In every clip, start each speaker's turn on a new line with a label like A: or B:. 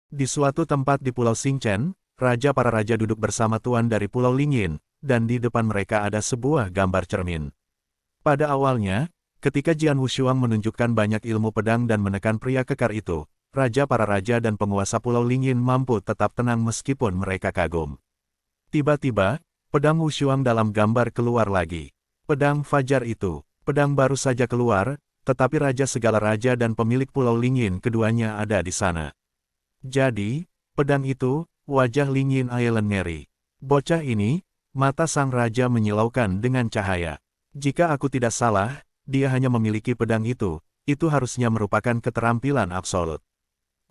A: Di suatu tempat di Pulau Xingchen, Raja para Raja duduk bersama Tuan dari Pulau Lingyin, dan di depan mereka ada sebuah gambar cermin. Pada awalnya, ketika Jian Wushuang menunjukkan banyak ilmu pedang dan menekan pria kekar itu, Raja para Raja dan penguasa Pulau Lingyin mampu tetap tenang meskipun mereka kagum. Tiba-tiba, pedang Wushuang dalam gambar keluar lagi. Pedang Fajar itu, pedang baru saja keluar, tetapi Raja segala Raja dan pemilik Pulau Lingyin keduanya ada di sana. Jadi, pedang itu, wajah Lingyin Island ngeri. Bocah ini, mata sang raja menyilaukan dengan cahaya. Jika aku tidak salah, dia hanya memiliki pedang itu harusnya merupakan keterampilan absolut.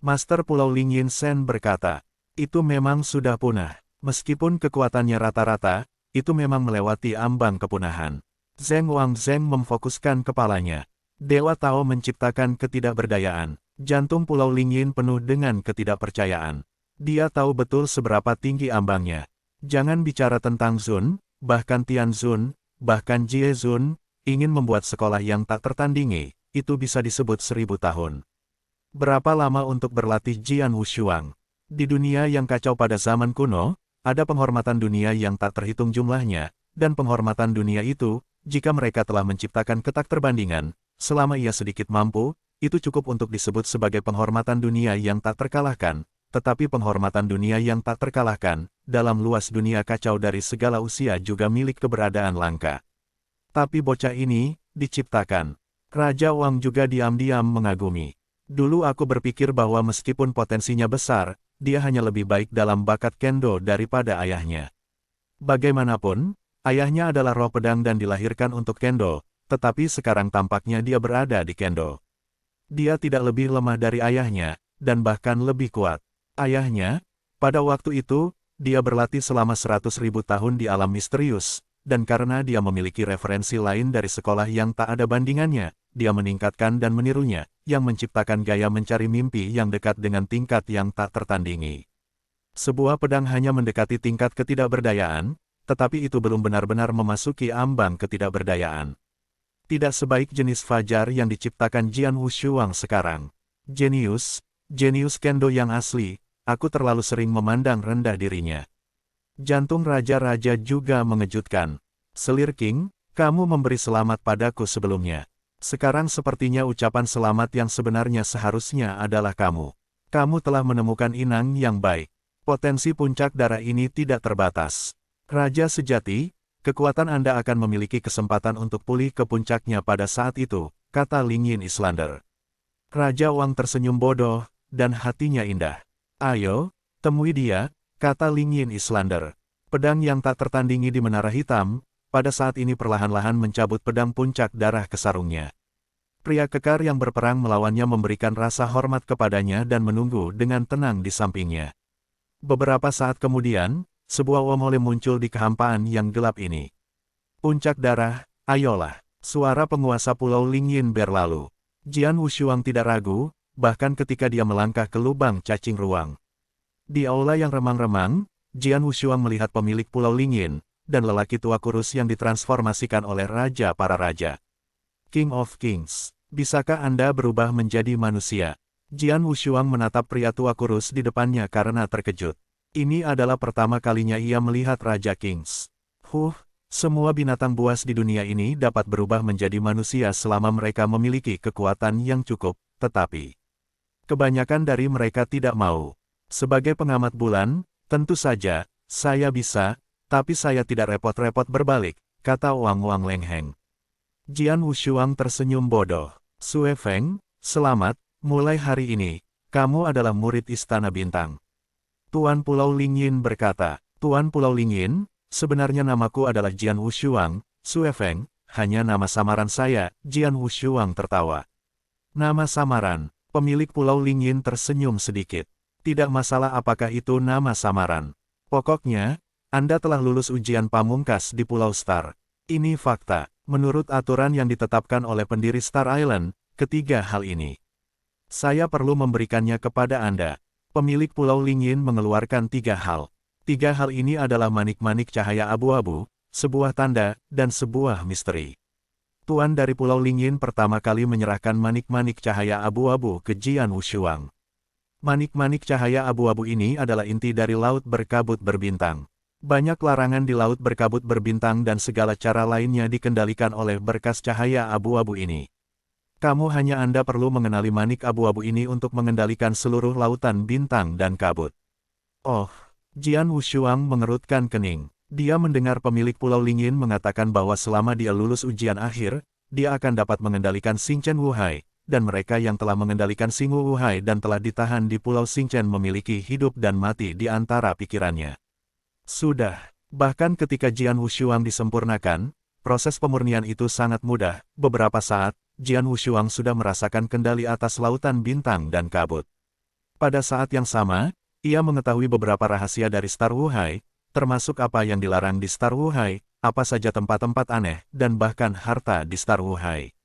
A: Master Pulau Lingyin Shen berkata, itu memang sudah punah. Meskipun kekuatannya rata-rata, itu memang melewati ambang kepunahan. Zheng Wangzheng memfokuskan kepalanya. Dewa Tao menciptakan ketidakberdayaan. Jantung Pulau Lingyin penuh dengan ketidakpercayaan. Dia tahu betul seberapa tinggi ambangnya. Jangan bicara tentang Zun, bahkan Tian Zun, bahkan Jie Zun, ingin membuat sekolah yang tak tertandingi, itu bisa disebut 1000 tahun. Berapa lama untuk berlatih Jian Wushuang? Di dunia yang kacau pada zaman kuno, ada penghormatan dunia yang tak terhitung jumlahnya, dan penghormatan dunia itu, jika mereka telah menciptakan ketak terbandingan, selama ia sedikit mampu, itu cukup untuk disebut sebagai penghormatan dunia yang tak terkalahkan, tetapi penghormatan dunia yang tak terkalahkan, dalam luas dunia kacau dari segala usia juga milik keberadaan langka. Tapi bocah ini, diciptakan. Raja Wang juga diam-diam mengagumi. Dulu aku berpikir bahwa meskipun potensinya besar, dia hanya lebih baik dalam bakat kendo daripada ayahnya. Bagaimanapun, ayahnya adalah roh pedang dan dilahirkan untuk kendo, tetapi sekarang tampaknya dia berada di kendo. Dia tidak lebih lemah dari ayahnya, dan bahkan lebih kuat. Ayahnya, pada waktu itu, dia berlatih selama 100.000 tahun di alam misterius, dan karena dia memiliki referensi lain dari sekolah yang tak ada bandingannya, dia meningkatkan dan menirunya, yang menciptakan gaya mencari mimpi yang dekat dengan tingkat yang tak tertandingi. Sebuah pedang hanya mendekati tingkat ketidakberdayaan, tetapi itu belum benar-benar memasuki ambang ketidakberdayaan. Tidak sebaik jenis Fajar yang diciptakan Jian Wushuang sekarang. Jenius kendo yang asli, aku terlalu sering memandang rendah dirinya. Jantung raja-raja juga mengejutkan. Selir King, kamu memberi selamat padaku sebelumnya. Sekarang sepertinya ucapan selamat yang sebenarnya seharusnya adalah kamu. Kamu telah menemukan inang yang baik. Potensi puncak darah ini tidak terbatas. Raja sejati, kekuatan Anda akan memiliki kesempatan untuk pulih ke puncaknya pada saat itu, kata Lingyin Islander. Raja Wang tersenyum bodoh, dan hatinya indah. Ayo, temui dia, kata Lingyin Islander. Pedang yang tak tertandingi di Menara Hitam, pada saat ini perlahan-lahan mencabut pedang puncak darah ke sarungnya. Pria kekar yang berperang melawannya memberikan rasa hormat kepadanya dan menunggu dengan tenang di sampingnya. Beberapa saat kemudian, sebuah wamole muncul di kehampaan yang gelap ini. Puncak darah, ayolah. Suara penguasa Pulau Lingyin berlalu. Jian Wushuang tidak ragu, bahkan ketika dia melangkah ke lubang cacing ruang. Di aula yang remang-remang, Jian Wushuang melihat pemilik Pulau Lingyin, dan lelaki tua kurus yang ditransformasikan oleh Raja para Raja. King of Kings, bisakah Anda berubah menjadi manusia? Jian Wushuang menatap pria tua kurus di depannya karena terkejut. Ini adalah pertama kalinya ia melihat Raja Kings. Semua binatang buas di dunia ini dapat berubah menjadi manusia selama mereka memiliki kekuatan yang cukup, tetapi kebanyakan dari mereka tidak mau. Sebagai pengamat bulan, tentu saja, saya bisa, tapi saya tidak repot-repot berbalik, kata Wang Lengheng. Jian Wushuang tersenyum bodoh. Sue Feng, selamat, mulai hari ini, kamu adalah murid Istana Bintang. Tuan Pulau Lingyin berkata, Tuan Pulau Lingyin, sebenarnya namaku adalah Jian Wushuang, Sue Feng, hanya nama samaran saya, Jian Wushuang tertawa. Nama samaran, pemilik Pulau Lingyin tersenyum sedikit. Tidak masalah apakah itu nama samaran. Pokoknya, Anda telah lulus ujian pamungkas di Pulau Star. Ini fakta, menurut aturan yang ditetapkan oleh pendiri Star Island, ketiga hal ini. Saya perlu memberikannya kepada Anda. Pemilik Pulau Lingyin mengeluarkan 3 hal. 3 hal ini adalah manik-manik cahaya abu-abu, sebuah tanda, dan sebuah misteri. Tuan dari Pulau Lingyin pertama kali menyerahkan manik-manik cahaya abu-abu ke Jian Wushuang. Manik-manik cahaya abu-abu ini adalah inti dari laut berkabut berbintang. Banyak larangan di laut berkabut berbintang dan segala cara lainnya dikendalikan oleh berkas cahaya abu-abu ini. Kamu hanya Anda perlu mengenali manik abu-abu ini untuk mengendalikan seluruh lautan bintang dan kabut. Oh, Jian Wushuang mengerutkan kening. Dia mendengar pemilik Pulau Lingyin mengatakan bahwa selama dia lulus ujian akhir, dia akan dapat mengendalikan Xingchen Wuhai, dan mereka yang telah mengendalikan Xingwu Wuhai dan telah ditahan di Pulau Xingchen memiliki hidup dan mati di antara pikirannya. Sudah, bahkan ketika Jian Wushuang disempurnakan, proses pemurnian itu sangat mudah. Beberapa saat, Jian Wushuang sudah merasakan kendali atas lautan bintang dan kabut. Pada saat yang sama, ia mengetahui beberapa rahasia dari Star Wuhai, termasuk apa yang dilarang di Star Wuhai, apa saja tempat-tempat aneh, dan bahkan harta di Star Wuhai.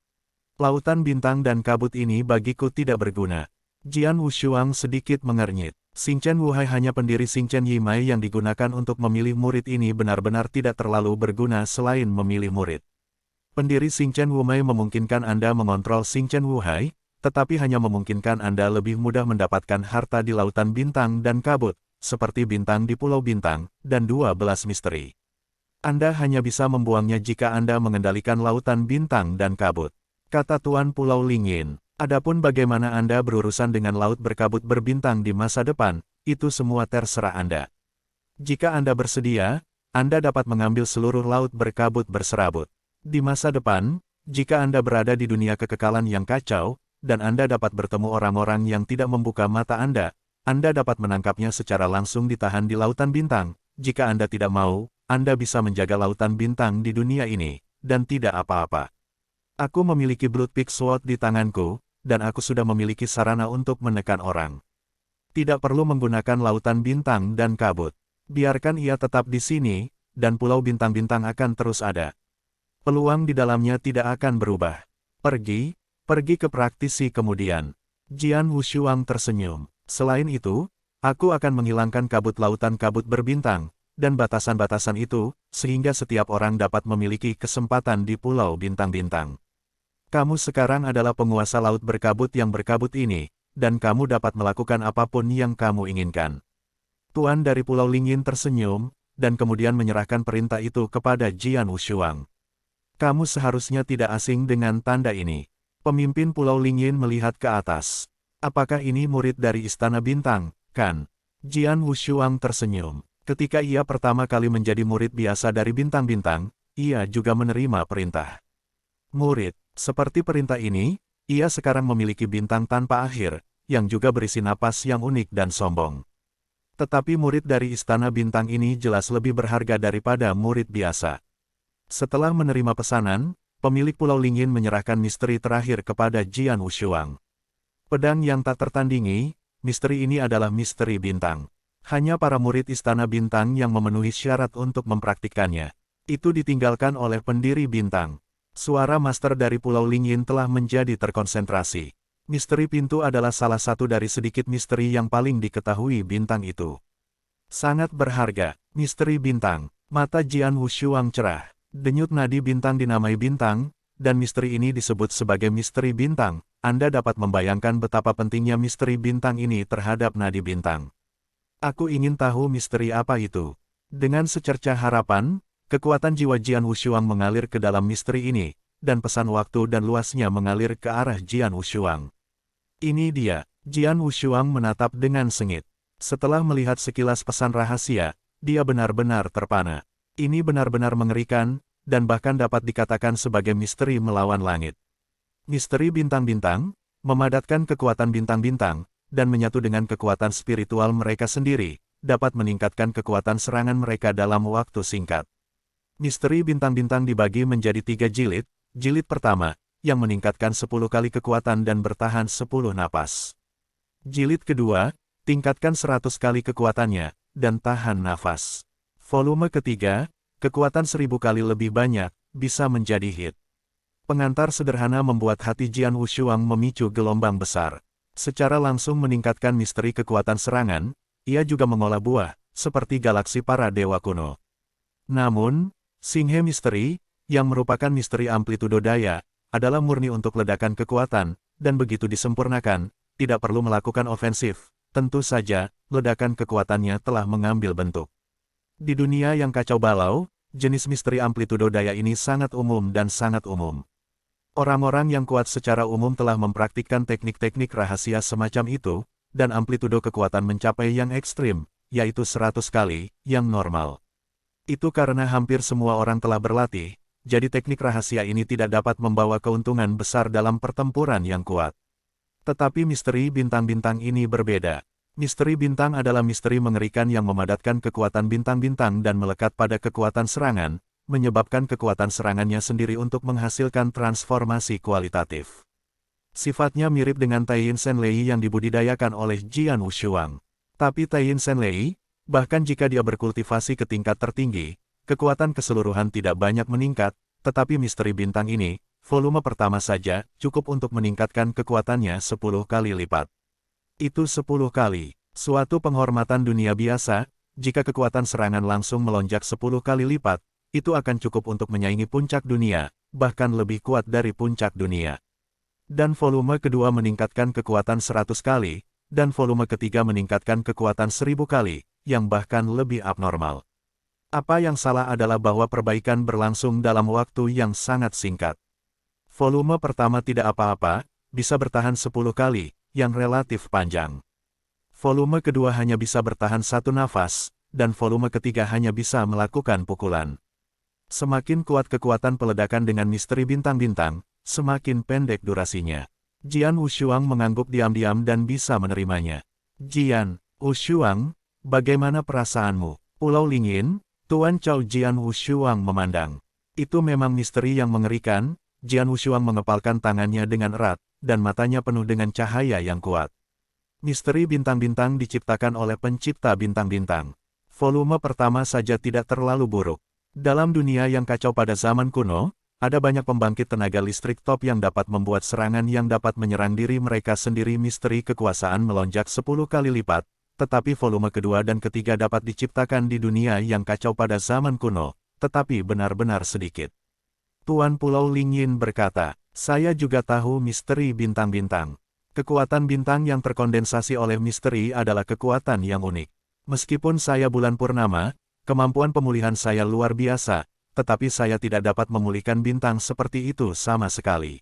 A: Lautan bintang dan kabut ini bagiku tidak berguna. Jian Wushuang sedikit mengernyit. Xingchen Wuhai hanya pendiri Xingchen Yimai yang digunakan untuk memilih murid ini benar-benar tidak terlalu berguna selain memilih murid. Pendiri Xingchen Wumai memungkinkan Anda mengontrol Xingchen Wuhai, tetapi hanya memungkinkan Anda lebih mudah mendapatkan harta di lautan bintang dan kabut, seperti bintang di Pulau Bintang, dan 12 misteri. Anda hanya bisa membuangnya jika Anda mengendalikan lautan bintang dan kabut, kata Tuan Pulau Lingyin. Adapun bagaimana Anda berurusan dengan laut berkabut berbintang di masa depan, itu semua terserah Anda. Jika Anda bersedia, Anda dapat mengambil seluruh laut berkabut berserabut. Di masa depan, jika Anda berada di dunia kekekalan yang kacau, dan Anda dapat bertemu orang-orang yang tidak membuka mata Anda dapat menangkapnya secara langsung ditahan di lautan bintang. Jika Anda tidak mau, Anda bisa menjaga lautan bintang di dunia ini, dan tidak apa-apa. Aku memiliki Bloodpeak Sword di tanganku, dan aku sudah memiliki sarana untuk menekan orang. Tidak perlu menggunakan lautan bintang dan kabut. Biarkan ia tetap di sini, dan pulau bintang-bintang akan terus ada. Peluang di dalamnya tidak akan berubah. Pergi ke praktisi kemudian. Jian Wushuang tersenyum. Selain itu, aku akan menghilangkan kabut lautan kabut berbintang, dan batasan-batasan itu, sehingga setiap orang dapat memiliki kesempatan di pulau bintang-bintang. Kamu sekarang adalah penguasa laut berkabut yang berkabut ini, dan kamu dapat melakukan apapun yang kamu inginkan. Tuan dari Pulau Lingyin tersenyum, dan kemudian menyerahkan perintah itu kepada Jian Wushuang. Kamu seharusnya tidak asing dengan tanda ini. Pemimpin Pulau Lingyin melihat ke atas. Apakah ini murid dari Istana Bintang, kan? Jian Wushuang tersenyum. Ketika ia pertama kali menjadi murid biasa dari bintang-bintang, ia juga menerima perintah. Murid, seperti perintah ini, ia sekarang memiliki bintang tanpa akhir, yang juga berisi napas yang unik dan sombong. Tetapi murid dari Istana Bintang ini jelas lebih berharga daripada murid biasa. Setelah menerima pesanan, pemilik Pulau Lingyin menyerahkan misteri terakhir kepada Jian Wushuang. Pedang yang tak tertandingi, misteri ini adalah misteri bintang. Hanya para murid Istana Bintang yang memenuhi syarat untuk mempraktikkannya. Itu ditinggalkan oleh pendiri bintang. Suara master dari Pulau Lingyin telah menjadi terkonsentrasi. Misteri pintu adalah salah satu dari sedikit misteri yang paling diketahui bintang itu. Sangat berharga, misteri bintang. Mata Jian Wushuang cerah. Denyut nadi bintang dinamai bintang, dan misteri ini disebut sebagai misteri bintang. Anda dapat membayangkan betapa pentingnya misteri bintang ini terhadap nadi bintang. Aku ingin tahu misteri apa itu. Dengan secercah harapan, kekuatan jiwa Jian Wushuang mengalir ke dalam misteri ini, dan pesan waktu dan luasnya mengalir ke arah Jian Wushuang. Ini dia. Jian Wushuang menatap dengan sengit. Setelah melihat sekilas pesan rahasia, dia benar-benar terpana. Ini benar-benar mengerikan, dan bahkan dapat dikatakan sebagai misteri melawan langit. Misteri bintang-bintang, memadatkan kekuatan bintang-bintang, dan menyatu dengan kekuatan spiritual mereka sendiri, dapat meningkatkan kekuatan serangan mereka dalam waktu singkat. Misteri bintang-bintang dibagi menjadi 3 jilid. Jilid pertama, yang meningkatkan 10 kali kekuatan dan bertahan 10 napas. Jilid kedua, tingkatkan 100 kali kekuatannya, dan tahan nafas. Volume ketiga, kekuatan 1000 kali lebih banyak, bisa menjadi hit. Pengantar sederhana membuat hati Jian Wushuang memicu gelombang besar. Secara langsung meningkatkan misteri kekuatan serangan, ia juga mengolah buah, seperti galaksi para dewa kuno. Namun, Xinghe Misteri, yang merupakan misteri amplitudo daya, adalah murni untuk ledakan kekuatan, dan begitu disempurnakan, tidak perlu melakukan ofensif, tentu saja, ledakan kekuatannya telah mengambil bentuk. Di dunia yang kacau balau, jenis misteri amplitudo daya ini sangat umum dan sangat umum. Orang-orang yang kuat secara umum telah mempraktikkan teknik-teknik rahasia semacam itu, dan amplitudo kekuatan mencapai yang ekstrim, yaitu 100 kali, yang normal. Itu karena hampir semua orang telah berlatih, jadi teknik rahasia ini tidak dapat membawa keuntungan besar dalam pertempuran yang kuat. Tetapi misteri bintang-bintang ini berbeda. Misteri bintang adalah misteri mengerikan yang memadatkan kekuatan bintang-bintang dan melekat pada kekuatan serangan, menyebabkan kekuatan serangannya sendiri untuk menghasilkan transformasi kualitatif. Sifatnya mirip dengan Taiyin Shenlei yang dibudidayakan oleh Jian Wushuang. Tapi Taiyin Shenlei, bahkan jika dia berkultivasi ke tingkat tertinggi, kekuatan keseluruhan tidak banyak meningkat, tetapi misteri bintang ini, volume pertama saja, cukup untuk meningkatkan kekuatannya 10 kali lipat. Itu 10 kali. Suatu penghormatan dunia biasa, jika kekuatan serangan langsung melonjak 10 kali lipat, itu akan cukup untuk menyaingi puncak dunia, bahkan lebih kuat dari puncak dunia. Dan volume kedua meningkatkan kekuatan 100 kali, dan volume ketiga meningkatkan kekuatan 1000 kali, yang bahkan lebih abnormal. Apa yang salah adalah bahwa perbaikan berlangsung dalam waktu yang sangat singkat. Volume pertama tidak apa-apa, bisa bertahan 10 kali, yang relatif panjang. Volume kedua hanya bisa bertahan 1 nafas, dan volume ketiga hanya bisa melakukan pukulan. Semakin kuat kekuatan peledakan dengan misteri bintang-bintang, semakin pendek durasinya. Jian Wushuang mengangguk diam-diam dan bisa menerimanya. Jian Wushuang, bagaimana perasaanmu? Pulau Lingyin? Tuan Chao Jian Wushuang memandang. Itu memang misteri yang mengerikan. Jian Wushuang mengepalkan tangannya dengan erat, dan matanya penuh dengan cahaya yang kuat. Misteri bintang-bintang diciptakan oleh pencipta bintang-bintang. Volume pertama saja tidak terlalu buruk. Dalam dunia yang kacau pada zaman kuno, ada banyak pembangkit tenaga listrik top yang dapat membuat serangan yang dapat menyerang diri mereka sendiri. Misteri kekuasaan melonjak 10 kali lipat, tetapi volume kedua dan ketiga dapat diciptakan di dunia yang kacau pada zaman kuno, tetapi benar-benar sedikit. Tuan Pulau Lingyin berkata, saya juga tahu misteri bintang-bintang. Kekuatan bintang yang terkondensasi oleh misteri adalah kekuatan yang unik. Meskipun saya bulan purnama, kemampuan pemulihan saya luar biasa, tetapi saya tidak dapat memulihkan bintang seperti itu sama sekali.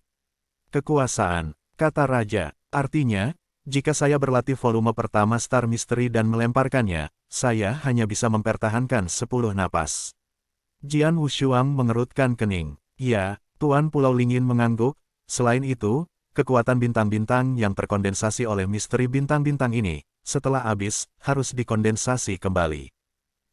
A: Kekuasaan, kata Raja, artinya, jika saya berlatih volume pertama Star Mystery dan melemparkannya, saya hanya bisa mempertahankan 10 napas. Jian Wushuang mengerutkan kening. Ya, Tuan Pulau Lingyin mengangguk. Selain itu, kekuatan bintang-bintang yang terkondensasi oleh misteri bintang-bintang ini, setelah habis, harus dikondensasi kembali.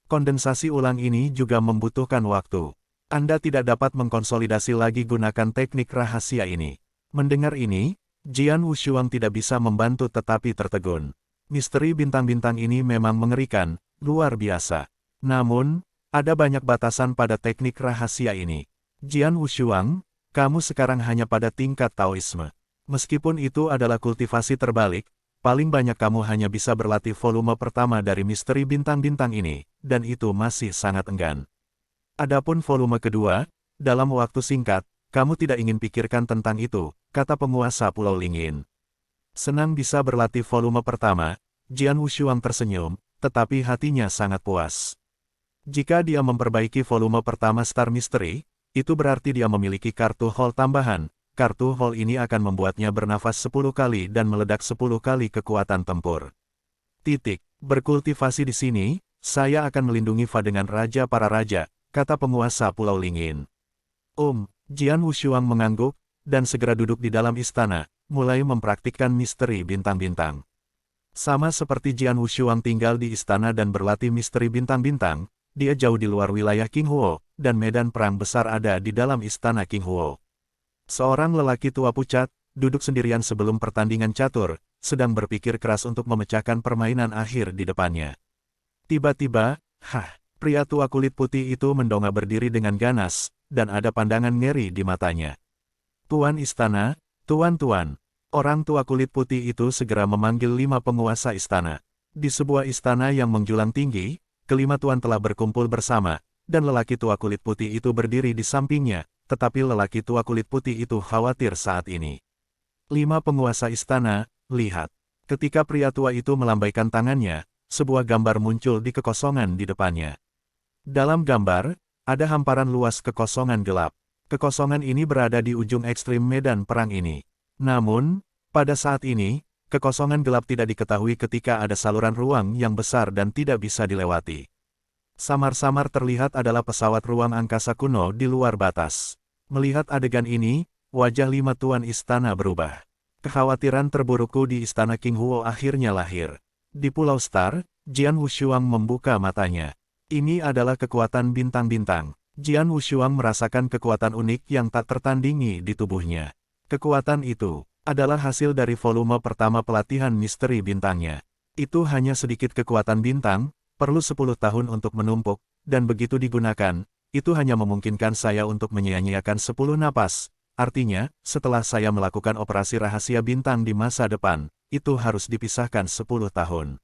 A: Kondensasi ulang ini juga membutuhkan waktu. Anda tidak dapat mengkonsolidasi lagi gunakan teknik rahasia ini. Mendengar ini, Jian Wushuang tidak bisa membantu tetapi tertegun. Misteri bintang-bintang ini memang mengerikan, luar biasa. Namun, ada banyak batasan pada teknik rahasia ini. Jian Wushuang, kamu sekarang hanya pada tingkat Taoisme. Meskipun itu adalah kultivasi terbalik, paling banyak kamu hanya bisa berlatih volume pertama dari misteri bintang-bintang ini, dan itu masih sangat enggan. Adapun volume kedua, dalam waktu singkat, kamu tidak ingin pikirkan tentang itu, kata penguasa Pulau Lingyin. Senang bisa berlatih volume pertama, Jian Wushuang tersenyum, tetapi hatinya sangat puas. Jika dia memperbaiki volume pertama Star Mystery, itu berarti dia memiliki kartu hall tambahan. Kartu hall ini akan membuatnya bernafas 10 kali dan meledak 10 kali kekuatan tempur. Berkultivasi di sini, saya akan melindungi Fa dengan Raja para Raja, kata penguasa Pulau Lingyin. Jian Wushuang mengangguk, dan segera duduk di dalam istana, mulai mempraktikkan misteri bintang-bintang. Sama seperti Jian Wushuang tinggal di istana dan berlatih misteri bintang-bintang, dia jauh di luar wilayah Qinghuo, dan medan perang besar ada di dalam istana Qinghuo. Seorang lelaki tua pucat, duduk sendirian sebelum pertandingan catur, sedang berpikir keras untuk memecahkan permainan akhir di depannya. Tiba-tiba, pria tua kulit putih itu mendongak berdiri dengan ganas, dan ada pandangan ngeri di matanya. Tuan istana, tuan-tuan. Orang tua kulit putih itu segera memanggil 5 penguasa istana. Di sebuah istana yang menjulang tinggi, kelima tuan telah berkumpul bersama, dan lelaki tua kulit putih itu berdiri di sampingnya, tetapi lelaki tua kulit putih itu khawatir saat ini. 5 penguasa istana, lihat. Ketika pria tua itu melambaikan tangannya, sebuah gambar muncul di kekosongan di depannya. Dalam gambar, ada hamparan luas kekosongan gelap. Kekosongan ini berada di ujung ekstrim medan perang ini. Namun, pada saat ini, kekosongan gelap tidak diketahui ketika ada saluran ruang yang besar dan tidak bisa dilewati. Samar-samar terlihat adalah pesawat ruang angkasa kuno di luar batas. Melihat adegan ini, wajah 5 tuan istana berubah. Kekhawatiran terburukku di istana King Huo akhirnya lahir. Di Pulau Star, Jian Wushuang membuka matanya. Ini adalah kekuatan bintang-bintang. Jian Wushuang merasakan kekuatan unik yang tak tertandingi di tubuhnya. Kekuatan itu adalah hasil dari volume pertama pelatihan misteri bintangnya. Itu hanya sedikit kekuatan bintang, perlu 10 tahun untuk menumpuk, dan begitu digunakan, itu hanya memungkinkan saya untuk menyia-nyiakan 10 napas. Artinya, setelah saya melakukan operasi rahasia bintang di masa depan, itu harus dipisahkan 10 tahun.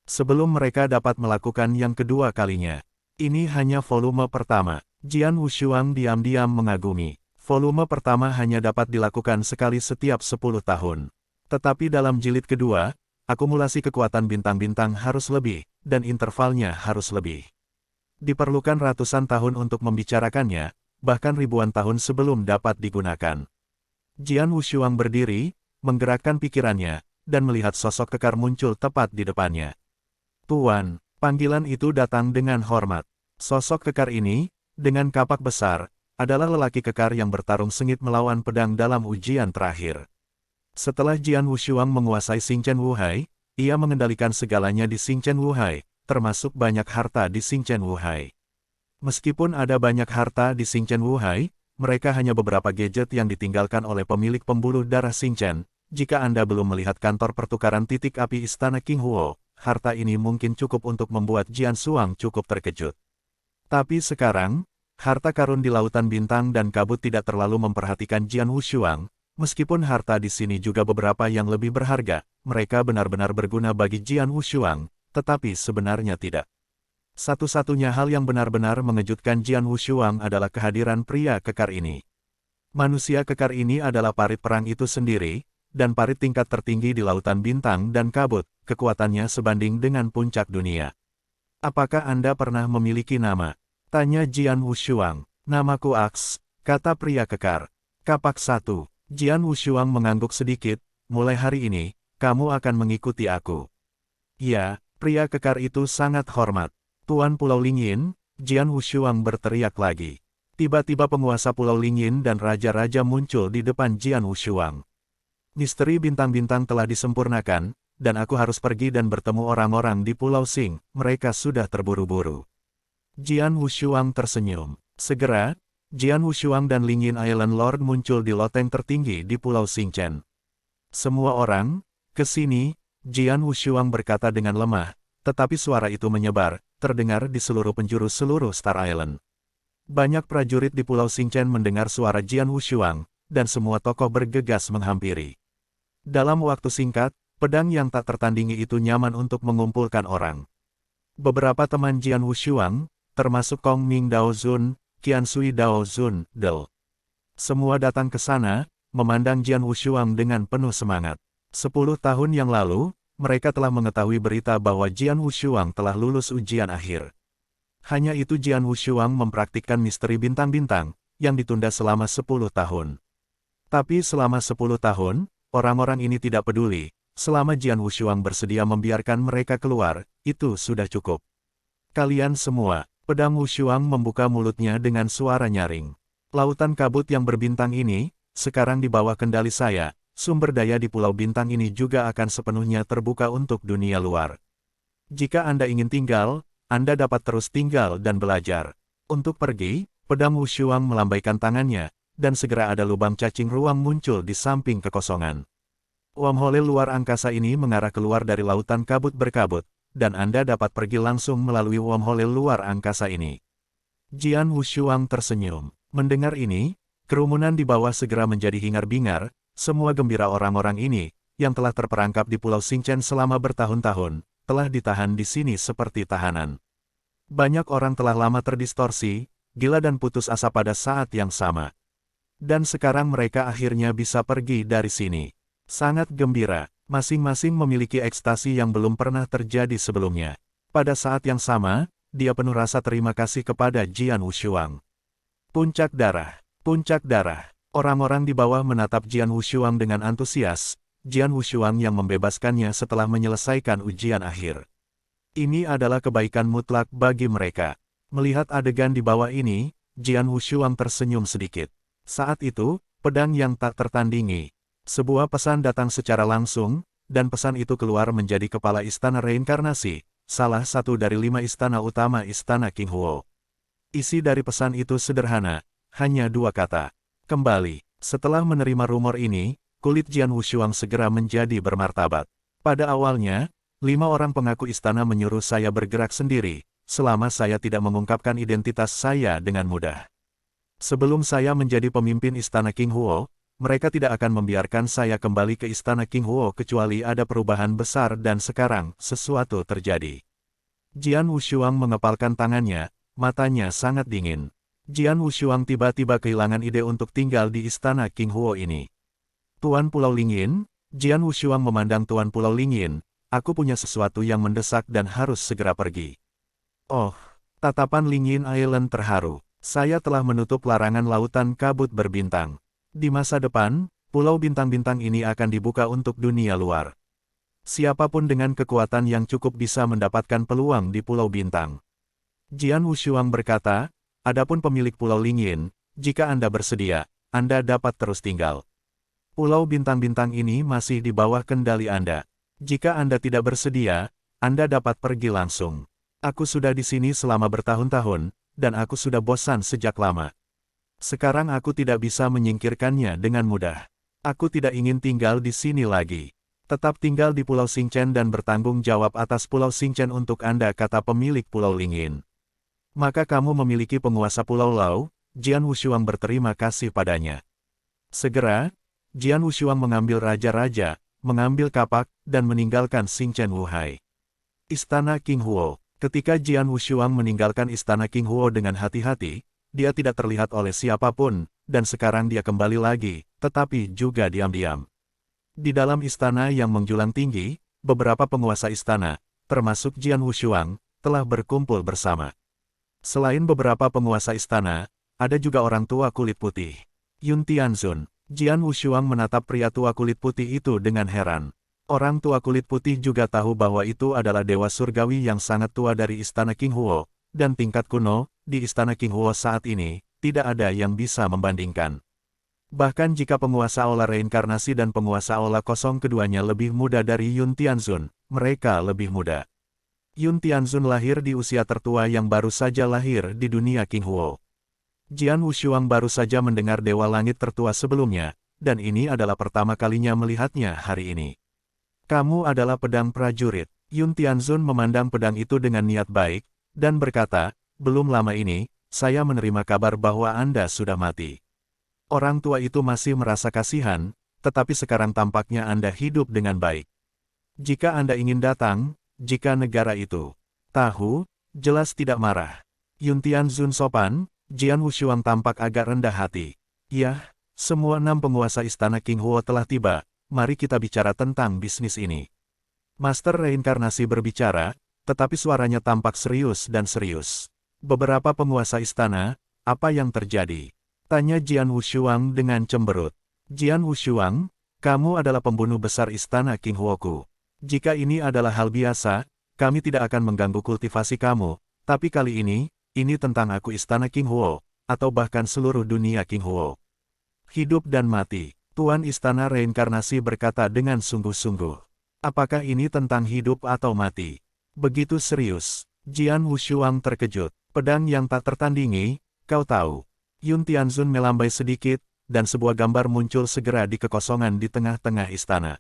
A: Sebelum mereka dapat melakukan yang kedua kalinya. Ini hanya volume pertama. Jian Wushuang diam-diam mengagumi. Volume pertama hanya dapat dilakukan sekali setiap 10 tahun. Tetapi dalam jilid kedua, akumulasi kekuatan bintang-bintang harus lebih, dan intervalnya harus lebih. Diperlukan ratusan tahun untuk membicarakannya, bahkan ribuan tahun sebelum dapat digunakan. Jian Wushuang berdiri, menggerakkan pikirannya, dan melihat sosok kekar muncul tepat di depannya. Tuan, panggilan itu datang dengan hormat. Sosok kekar ini, dengan kapak besar, adalah lelaki kekar yang bertarung sengit melawan pedang dalam ujian terakhir. Setelah Jian Wushuang menguasai Xingchen Wuhai, ia mengendalikan segalanya di Xingchen Wuhai, termasuk banyak harta di Xingchen Wuhai. Meskipun ada banyak harta di Xingchen Wuhai, mereka hanya beberapa gadget yang ditinggalkan oleh pemilik pembuluh darah Xingchen. Jika Anda belum melihat kantor pertukaran titik api Istana King Huo, harta ini mungkin cukup untuk membuat Jian Xuang cukup terkejut. Tapi sekarang, harta karun di Lautan Bintang dan Kabut tidak terlalu memperhatikan Jian Wushuang. Meskipun harta di sini juga beberapa yang lebih berharga, mereka benar-benar berguna bagi Jian Wushuang, tetapi sebenarnya tidak. Satu-satunya hal yang benar-benar mengejutkan Jian Wushuang adalah kehadiran pria kekar ini. Manusia kekar ini adalah parit perang itu sendiri, dan parit tingkat tertinggi di Lautan Bintang dan Kabut, kekuatannya sebanding dengan puncak dunia. Apakah Anda pernah memiliki nama? Tanya Jian Wushuang. Namaku Aks, kata pria kekar. Kapak 1. Jian Wushuang mengangguk sedikit, mulai hari ini, kamu akan mengikuti aku. Ya, pria kekar itu sangat hormat. Tuan Pulau Lingyin, Jian Wushuang berteriak lagi. Tiba-tiba penguasa Pulau Lingyin dan raja-raja muncul di depan Jian Wushuang. Misteri bintang-bintang telah disempurnakan, dan aku harus pergi dan bertemu orang-orang di Pulau Xing, mereka sudah terburu-buru. Jian Wushuang tersenyum. Segera, Jian Wushuang dan Lingyin Island Lord muncul di loteng tertinggi di Pulau Xingchen. Semua orang, ke sini, Jian Wushuang berkata dengan lemah, tetapi suara itu menyebar, terdengar di seluruh penjuru seluruh Star Island. Banyak prajurit di Pulau Xingchen mendengar suara Jian Wushuang, dan semua tokoh bergegas menghampiri. Dalam waktu singkat, pedang yang tak tertandingi itu nyaman untuk mengumpulkan orang. Beberapa teman Jian Wushuang, termasuk Kong Ming Dao Zun, Qian Sui Dao Zun, Del. Semua datang ke sana, memandang Jian Wushuang dengan penuh semangat. 10 tahun yang lalu, mereka telah mengetahui berita bahwa Jian Wushuang telah lulus ujian akhir. Hanya itu Jian Wushuang mempraktikkan misteri bintang-bintang, yang ditunda selama 10 tahun. Tapi selama 10 tahun, orang-orang ini tidak peduli, selama Jian Wushuang bersedia membiarkan mereka keluar, itu sudah cukup. Kalian semua, pedang Wushuang membuka mulutnya dengan suara nyaring. Lautan kabut yang berbintang ini, sekarang di bawah kendali saya. Sumber daya di Pulau Bintang ini juga akan sepenuhnya terbuka untuk dunia luar. Jika Anda ingin tinggal, Anda dapat terus tinggal dan belajar. Untuk pergi, pedang Wushuang melambaikan tangannya, dan segera ada lubang cacing ruang muncul di samping kekosongan. Wormhole luar angkasa ini mengarah keluar dari lautan kabut berkabut, dan Anda dapat pergi langsung melalui wormhole luar angkasa ini. Jian Wushuang tersenyum. Mendengar ini, kerumunan di bawah segera menjadi hingar-bingar. Semua gembira orang-orang ini, yang telah terperangkap di Pulau Xingchen selama bertahun-tahun, telah ditahan di sini seperti tahanan. Banyak orang telah lama terdistorsi, gila dan putus asa pada saat yang sama. Dan sekarang mereka akhirnya bisa pergi dari sini. Sangat gembira, Masing-masing memiliki ekstasi yang belum pernah terjadi sebelumnya. Pada saat yang sama, dia penuh rasa terima kasih kepada Jian Wushuang. Puncak darah. Puncak darah. Orang-orang di bawah menatap Jian Wushuang dengan antusias. Jian Wushuang yang membebaskannya setelah menyelesaikan ujian akhir. Ini adalah kebaikan mutlak bagi mereka. Melihat adegan di bawah ini, Jian Wushuang tersenyum sedikit. Saat itu, pedang yang tak tertandingi. Sebuah pesan datang secara langsung, dan pesan itu keluar menjadi kepala istana reinkarnasi, salah satu dari 5 istana utama istana King Huo. Isi dari pesan itu sederhana, hanya 2 kata. Kembali. Setelah menerima rumor ini, kulit Jian Wushuang segera menjadi bermartabat. Pada awalnya, 5 orang pengaku istana menyuruh saya bergerak sendiri, selama saya tidak mengungkapkan identitas saya dengan mudah. Sebelum saya menjadi pemimpin istana King Huo, mereka tidak akan membiarkan saya kembali ke istana King Huo kecuali ada perubahan besar dan sekarang, sesuatu terjadi. Jian Wushuang mengepalkan tangannya, matanya sangat dingin. Jian Wushuang tiba-tiba kehilangan ide untuk tinggal di istana King Huo ini. Tuan Pulau Lingyin, Jian Wushuang memandang Tuan Pulau Lingyin, aku punya sesuatu yang mendesak dan harus segera pergi. Oh, tatapan Lingyin Island terharu. Saya telah menutup larangan lautan kabut berbintang. Di masa depan, pulau bintang-bintang ini akan dibuka untuk dunia luar. Siapapun dengan kekuatan yang cukup bisa mendapatkan peluang di Pulau Bintang. Jian Wushuang berkata, adapun pemilik Pulau Lingyin, jika Anda bersedia, Anda dapat terus tinggal. Pulau bintang-bintang ini masih di bawah kendali Anda. Jika Anda tidak bersedia, Anda dapat pergi langsung. Aku sudah di sini selama bertahun-tahun, dan aku sudah bosan sejak lama. Sekarang aku tidak bisa menyingkirkannya dengan mudah. Aku tidak ingin tinggal di sini lagi. Tetap tinggal di Pulau Xingchen dan bertanggung jawab atas Pulau Xingchen untuk Anda, kata pemilik Pulau Lingyin. Maka kamu memiliki penguasa Pulau Lau, Jian Wushuang berterima kasih padanya. Segera, Jian Wushuang mengambil raja-raja, mengambil kapak, dan meninggalkan Xingchen Wuhai. Istana King Huo. Ketika Jian Wushuang meninggalkan istana King Huo dengan hati-hati, dia tidak terlihat oleh siapapun, dan sekarang dia kembali lagi, tetapi juga diam-diam. Di dalam istana yang menjulang tinggi, beberapa penguasa istana, termasuk Jian Wushuang, telah berkumpul bersama. Selain beberapa penguasa istana, ada juga orang tua kulit putih. Yun Tianzun. Jian Wushuang menatap pria tua kulit putih itu dengan heran. Orang tua kulit putih juga tahu bahwa itu adalah dewa surgawi yang sangat tua dari istana King Huo, dan tingkat kuno, di istana King Huo saat ini, tidak ada yang bisa membandingkan. Bahkan jika penguasa aula reinkarnasi dan penguasa aula kosong keduanya lebih muda dari Yun Tianzun, mereka lebih muda. Yun Tianzun lahir di usia tertua yang baru saja lahir di dunia King Huo. Jian Wushuang baru saja mendengar dewa langit tertua sebelumnya, dan ini adalah pertama kalinya melihatnya hari ini. Kamu adalah pedang prajurit. Yun Tianzun memandang pedang itu dengan niat baik, dan berkata, belum lama ini, saya menerima kabar bahwa Anda sudah mati. Orang tua itu masih merasa kasihan, tetapi sekarang tampaknya Anda hidup dengan baik. Jika Anda ingin datang, jika negara itu tahu, jelas tidak marah. Yun Tianzun sopan, Jian Wushuang tampak agak rendah hati. Yah, semua 6 penguasa istana King Huo telah tiba, mari kita bicara tentang bisnis ini. Master reinkarnasi berbicara, tetapi suaranya tampak serius dan serius. Beberapa penguasa istana, apa yang terjadi? Tanya Jian Wushuang dengan cemberut. Jian Wushuang, kamu adalah pembunuh besar istana King Huoku. Jika ini adalah hal biasa, kami tidak akan mengganggu kultivasi kamu, tapi kali ini tentang aku istana King Huo, atau bahkan seluruh dunia King Huo. Hidup dan mati, Tuan Istana Reinkarnasi berkata dengan sungguh-sungguh. Apakah ini tentang hidup atau mati? Begitu serius, Jian Wushuang terkejut. Pedang yang tak tertandingi, kau tahu. Yun Tianzun melambai sedikit, dan sebuah gambar muncul segera di kekosongan di tengah-tengah istana.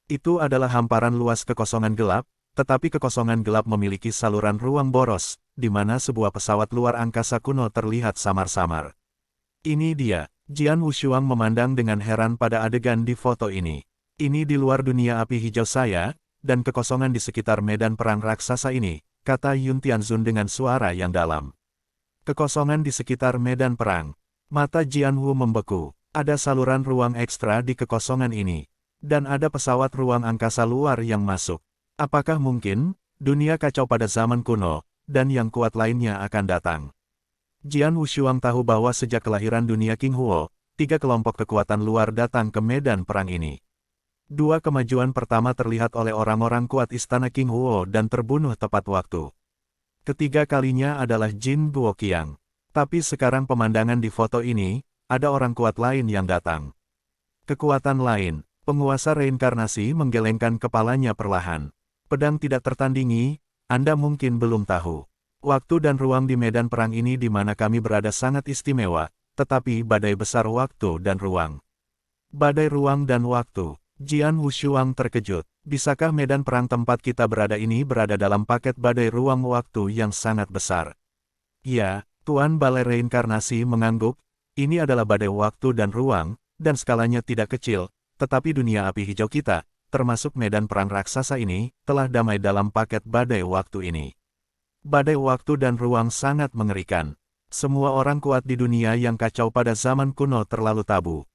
A: Itu adalah hamparan luas kekosongan gelap, tetapi kekosongan gelap memiliki saluran ruang boros, di mana sebuah pesawat luar angkasa kuno terlihat samar-samar. Ini dia, Jian Wushuang memandang dengan heran pada adegan di foto ini. Ini di luar dunia api hijau saya, dan kekosongan di sekitar medan perang raksasa ini, kata Yun Tianzun dengan suara yang dalam. Kekosongan di sekitar medan perang. Mata Jian Wu membeku. Ada saluran ruang ekstra di kekosongan ini. Dan ada pesawat ruang angkasa luar yang masuk. Apakah mungkin, dunia kacau pada zaman kuno, dan yang kuat lainnya akan datang? Jian Wushuang tahu bahwa sejak kelahiran dunia King Huo, 3 kelompok kekuatan luar datang ke medan perang ini. 2 kemajuan pertama terlihat oleh orang-orang kuat istana King Huo dan terbunuh tepat waktu. Ketiga kalinya adalah Jin Guoqiang. Tapi sekarang pemandangan di foto ini, ada orang kuat lain yang datang. Kekuatan lain, penguasa reinkarnasi menggelengkan kepalanya perlahan. Pedang tidak tertandingi, Anda mungkin belum tahu. Waktu dan ruang di medan perang ini di mana kami berada sangat istimewa, tetapi badai besar waktu dan ruang. Badai ruang dan waktu. Jian Wushuang terkejut. Bisakah medan perang tempat kita berada ini berada dalam paket badai ruang waktu yang sangat besar? Ya, Tuan Balai Reinkarnasi mengangguk, ini adalah badai waktu dan ruang, dan skalanya tidak kecil, tetapi dunia api hijau kita, termasuk medan perang raksasa ini, telah damai dalam paket badai waktu ini. Badai waktu dan ruang sangat mengerikan. Semua orang kuat di dunia yang kacau pada zaman kuno terlalu tabu.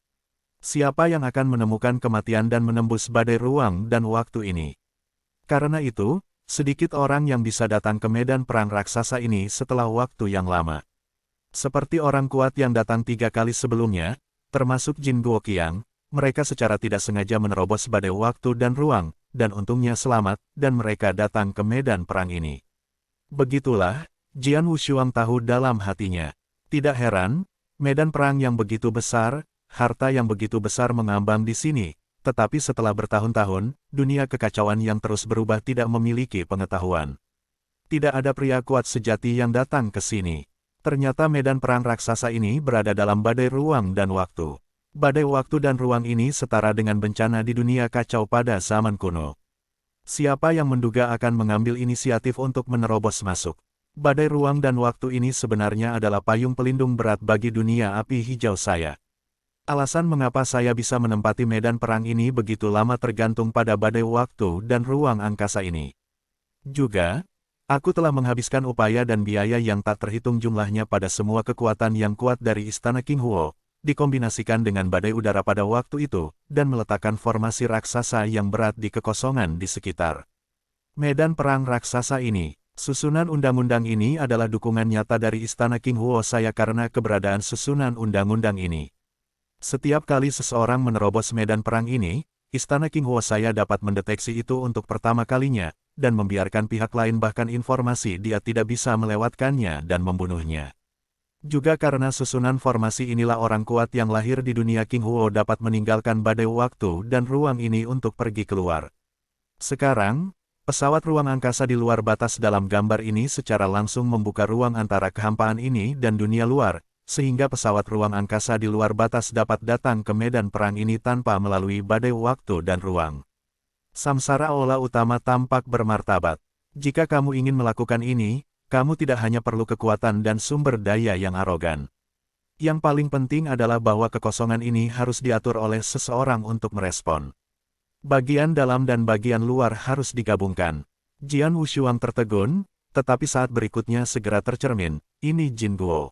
A: Siapa yang akan menemukan kematian dan menembus badai ruang dan waktu ini? Karena itu, sedikit orang yang bisa datang ke medan perang raksasa ini setelah waktu yang lama. Seperti orang kuat yang datang 3 kali sebelumnya, termasuk Jin Guoqiang, mereka secara tidak sengaja menerobos badai waktu dan ruang, dan untungnya selamat, dan mereka datang ke medan perang ini. Begitulah, Jian Wushuang tahu dalam hatinya. Tidak heran, medan perang yang begitu besar, harta yang begitu besar mengambang di sini, tetapi setelah bertahun-tahun, dunia kekacauan yang terus berubah tidak memiliki pengetahuan. Tidak ada pria kuat sejati yang datang ke sini. Ternyata medan perang raksasa ini berada dalam badai ruang dan waktu. Badai waktu dan ruang ini setara dengan bencana di dunia kacau pada zaman kuno. Siapa yang menduga akan mengambil inisiatif untuk menerobos masuk? Badai ruang dan waktu ini sebenarnya adalah payung pelindung berat bagi dunia api hijau saya. Alasan mengapa saya bisa menempati medan perang ini begitu lama tergantung pada badai waktu dan ruang angkasa ini. Juga, aku telah menghabiskan upaya dan biaya yang tak terhitung jumlahnya pada semua kekuatan yang kuat dari Istana King Huo, dikombinasikan dengan badai udara pada waktu itu, dan meletakkan formasi raksasa yang berat di kekosongan di sekitar medan perang raksasa ini. Susunan undang-undang ini adalah dukungan nyata dari Istana King Huo saya karena keberadaan susunan undang-undang ini. Setiap kali seseorang menerobos medan perang ini, Istana King Huo saya dapat mendeteksi itu untuk pertama kalinya, dan membiarkan pihak lain bahkan informasi dia tidak bisa melewatkannya dan membunuhnya. Juga karena susunan formasi inilah orang kuat yang lahir di dunia King Huo dapat meninggalkan badai waktu dan ruang ini untuk pergi keluar. Sekarang, pesawat ruang angkasa di luar batas dalam gambar ini secara langsung membuka ruang antara kehampaan ini dan dunia luar, sehingga pesawat ruang angkasa di luar batas dapat datang ke medan perang ini tanpa melalui badai waktu dan ruang. Samsara aula utama tampak bermartabat. Jika kamu ingin melakukan ini, kamu tidak hanya perlu kekuatan dan sumber daya yang arogan. Yang paling penting adalah bahwa kekosongan ini harus diatur oleh seseorang untuk merespon. Bagian dalam dan bagian luar harus digabungkan. Jian Wushuang tertegun, tetapi saat berikutnya segera tercermin, ini Jin Guo.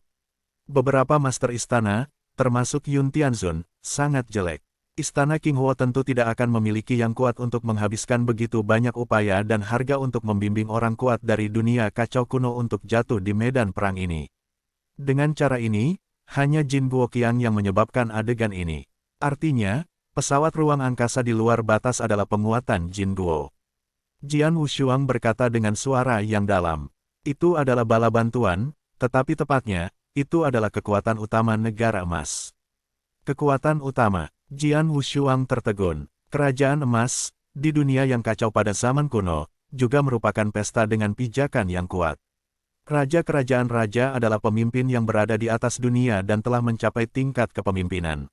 A: Beberapa master istana, termasuk Yun Tianzun, sangat jelek. Istana King Huo tentu tidak akan memiliki yang kuat untuk menghabiskan begitu banyak upaya dan harga untuk membimbing orang kuat dari dunia kacau kuno untuk jatuh di medan perang ini. Dengan cara ini, hanya Jin Guoqiang yang menyebabkan adegan ini. Artinya, pesawat ruang angkasa di luar batas adalah penguatan Jin Guo. Jian Wushuang berkata dengan suara yang dalam. Itu adalah bala bantuan, tetapi tepatnya, itu adalah kekuatan utama negara emas. Kekuatan utama, Jian Wushuang tertegun. Kerajaan emas, di dunia yang kacau pada zaman kuno, juga merupakan pesta dengan pijakan yang kuat. Raja-kerajaan raja adalah pemimpin yang berada di atas dunia dan telah mencapai tingkat kepemimpinan.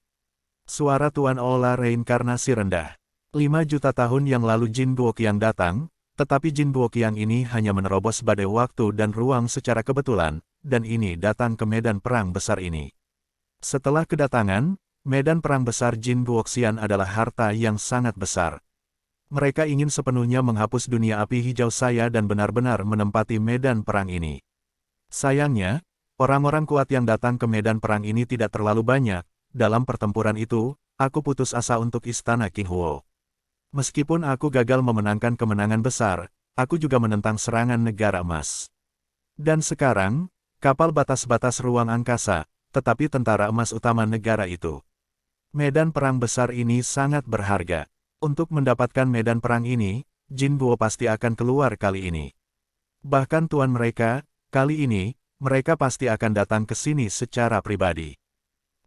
A: Suara Tuan Aula reinkarnasi rendah. 5 juta tahun yang lalu Jin Guoqiang datang, tetapi Jin Guoqiang ini hanya menerobos badai waktu dan ruang secara kebetulan, dan ini datang ke medan perang besar ini. Setelah kedatangan, medan perang besar Jin Guoqiang adalah harta yang sangat besar. Mereka ingin sepenuhnya menghapus dunia api hijau saya dan benar-benar menempati medan perang ini. Sayangnya, orang-orang kuat yang datang ke medan perang ini tidak terlalu banyak. Dalam pertempuran itu, aku putus asa untuk Istana King Huo. Meskipun aku gagal memenangkan kemenangan besar, aku juga menentang serangan negara emas. Dan sekarang, kapal batas-batas ruang angkasa, tetapi tentara emas utama negara itu. Medan perang besar ini sangat berharga. Untuk mendapatkan medan perang ini, Jin Guo pasti akan keluar kali ini. Bahkan tuan mereka, kali ini, mereka pasti akan datang ke sini secara pribadi.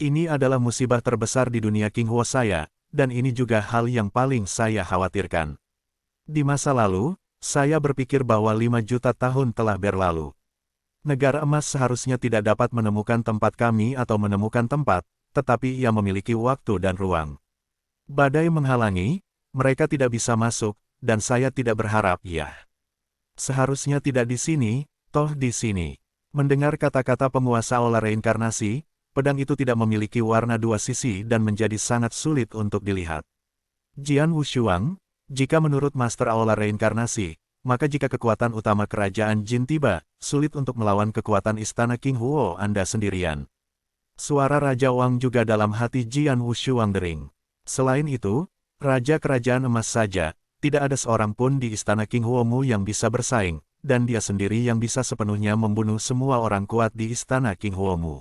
A: Ini adalah musibah terbesar di dunia Qinghuo saya, dan ini juga hal yang paling saya khawatirkan. Di masa lalu, saya berpikir bahwa 5 juta tahun telah berlalu. Negara emas seharusnya tidak dapat menemukan tempat kami atau menemukan tempat, tetapi ia memiliki waktu dan ruang. Badai menghalangi, mereka tidak bisa masuk, dan saya tidak berharap ya. Seharusnya tidak di sini, toh di sini. Mendengar kata-kata penguasa olah reinkarnasi, pedang itu tidak memiliki warna dua sisi dan menjadi sangat sulit untuk dilihat. Jian Wushuang, jika menurut Master Aula Reinkarnasi, maka jika kekuatan utama kerajaan Jin tiba, sulit untuk melawan kekuatan istana Qinghuo Anda sendirian. Suara Raja Wang juga dalam hati Jian Wushuang dering. Selain itu, Raja Kerajaan Emas saja, tidak ada seorang pun di istana Qinghuo Mu yang bisa bersaing, dan dia sendiri yang bisa sepenuhnya membunuh semua orang kuat di istana Qinghuo Mu.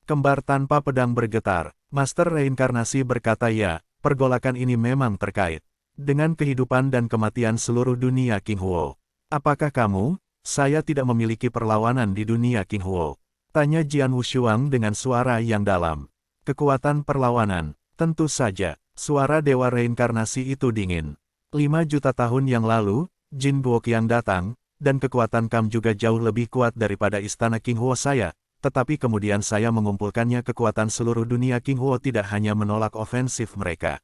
A: Kembar tanpa pedang bergetar, Master Reinkarnasi berkata ya, pergolakan ini memang terkait dengan kehidupan dan kematian seluruh dunia Qinghuo. Apakah kamu, saya tidak memiliki perlawanan di dunia Qinghuo? Tanya Jian Wushuang dengan suara yang dalam. Kekuatan perlawanan, tentu saja, suara Dewa Reinkarnasi itu dingin. 5 juta tahun yang lalu, Jin Guoqiang datang, dan kekuatan Kam juga jauh lebih kuat daripada istana Qinghuo saya, tetapi kemudian saya mengumpulkannya kekuatan seluruh dunia Qinghuo tidak hanya menolak ofensif mereka.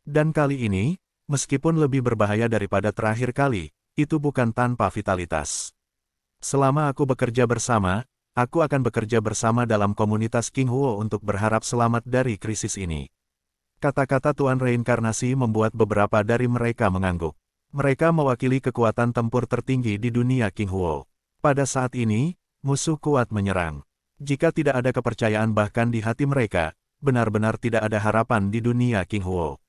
A: Dan kali ini, meskipun lebih berbahaya daripada terakhir kali, itu bukan tanpa vitalitas. Selama aku bekerja bersama, aku akan bekerja bersama dalam komunitas Qinghuo untuk berharap selamat dari krisis ini. Kata-kata Tuan Reinkarnasi membuat beberapa dari mereka mengangguk. Mereka mewakili kekuatan tempur tertinggi di dunia Qinghuo. Pada saat ini, musuh kuat menyerang. Jika tidak ada kepercayaan bahkan di hati mereka, benar-benar tidak ada harapan di dunia Qinghuo.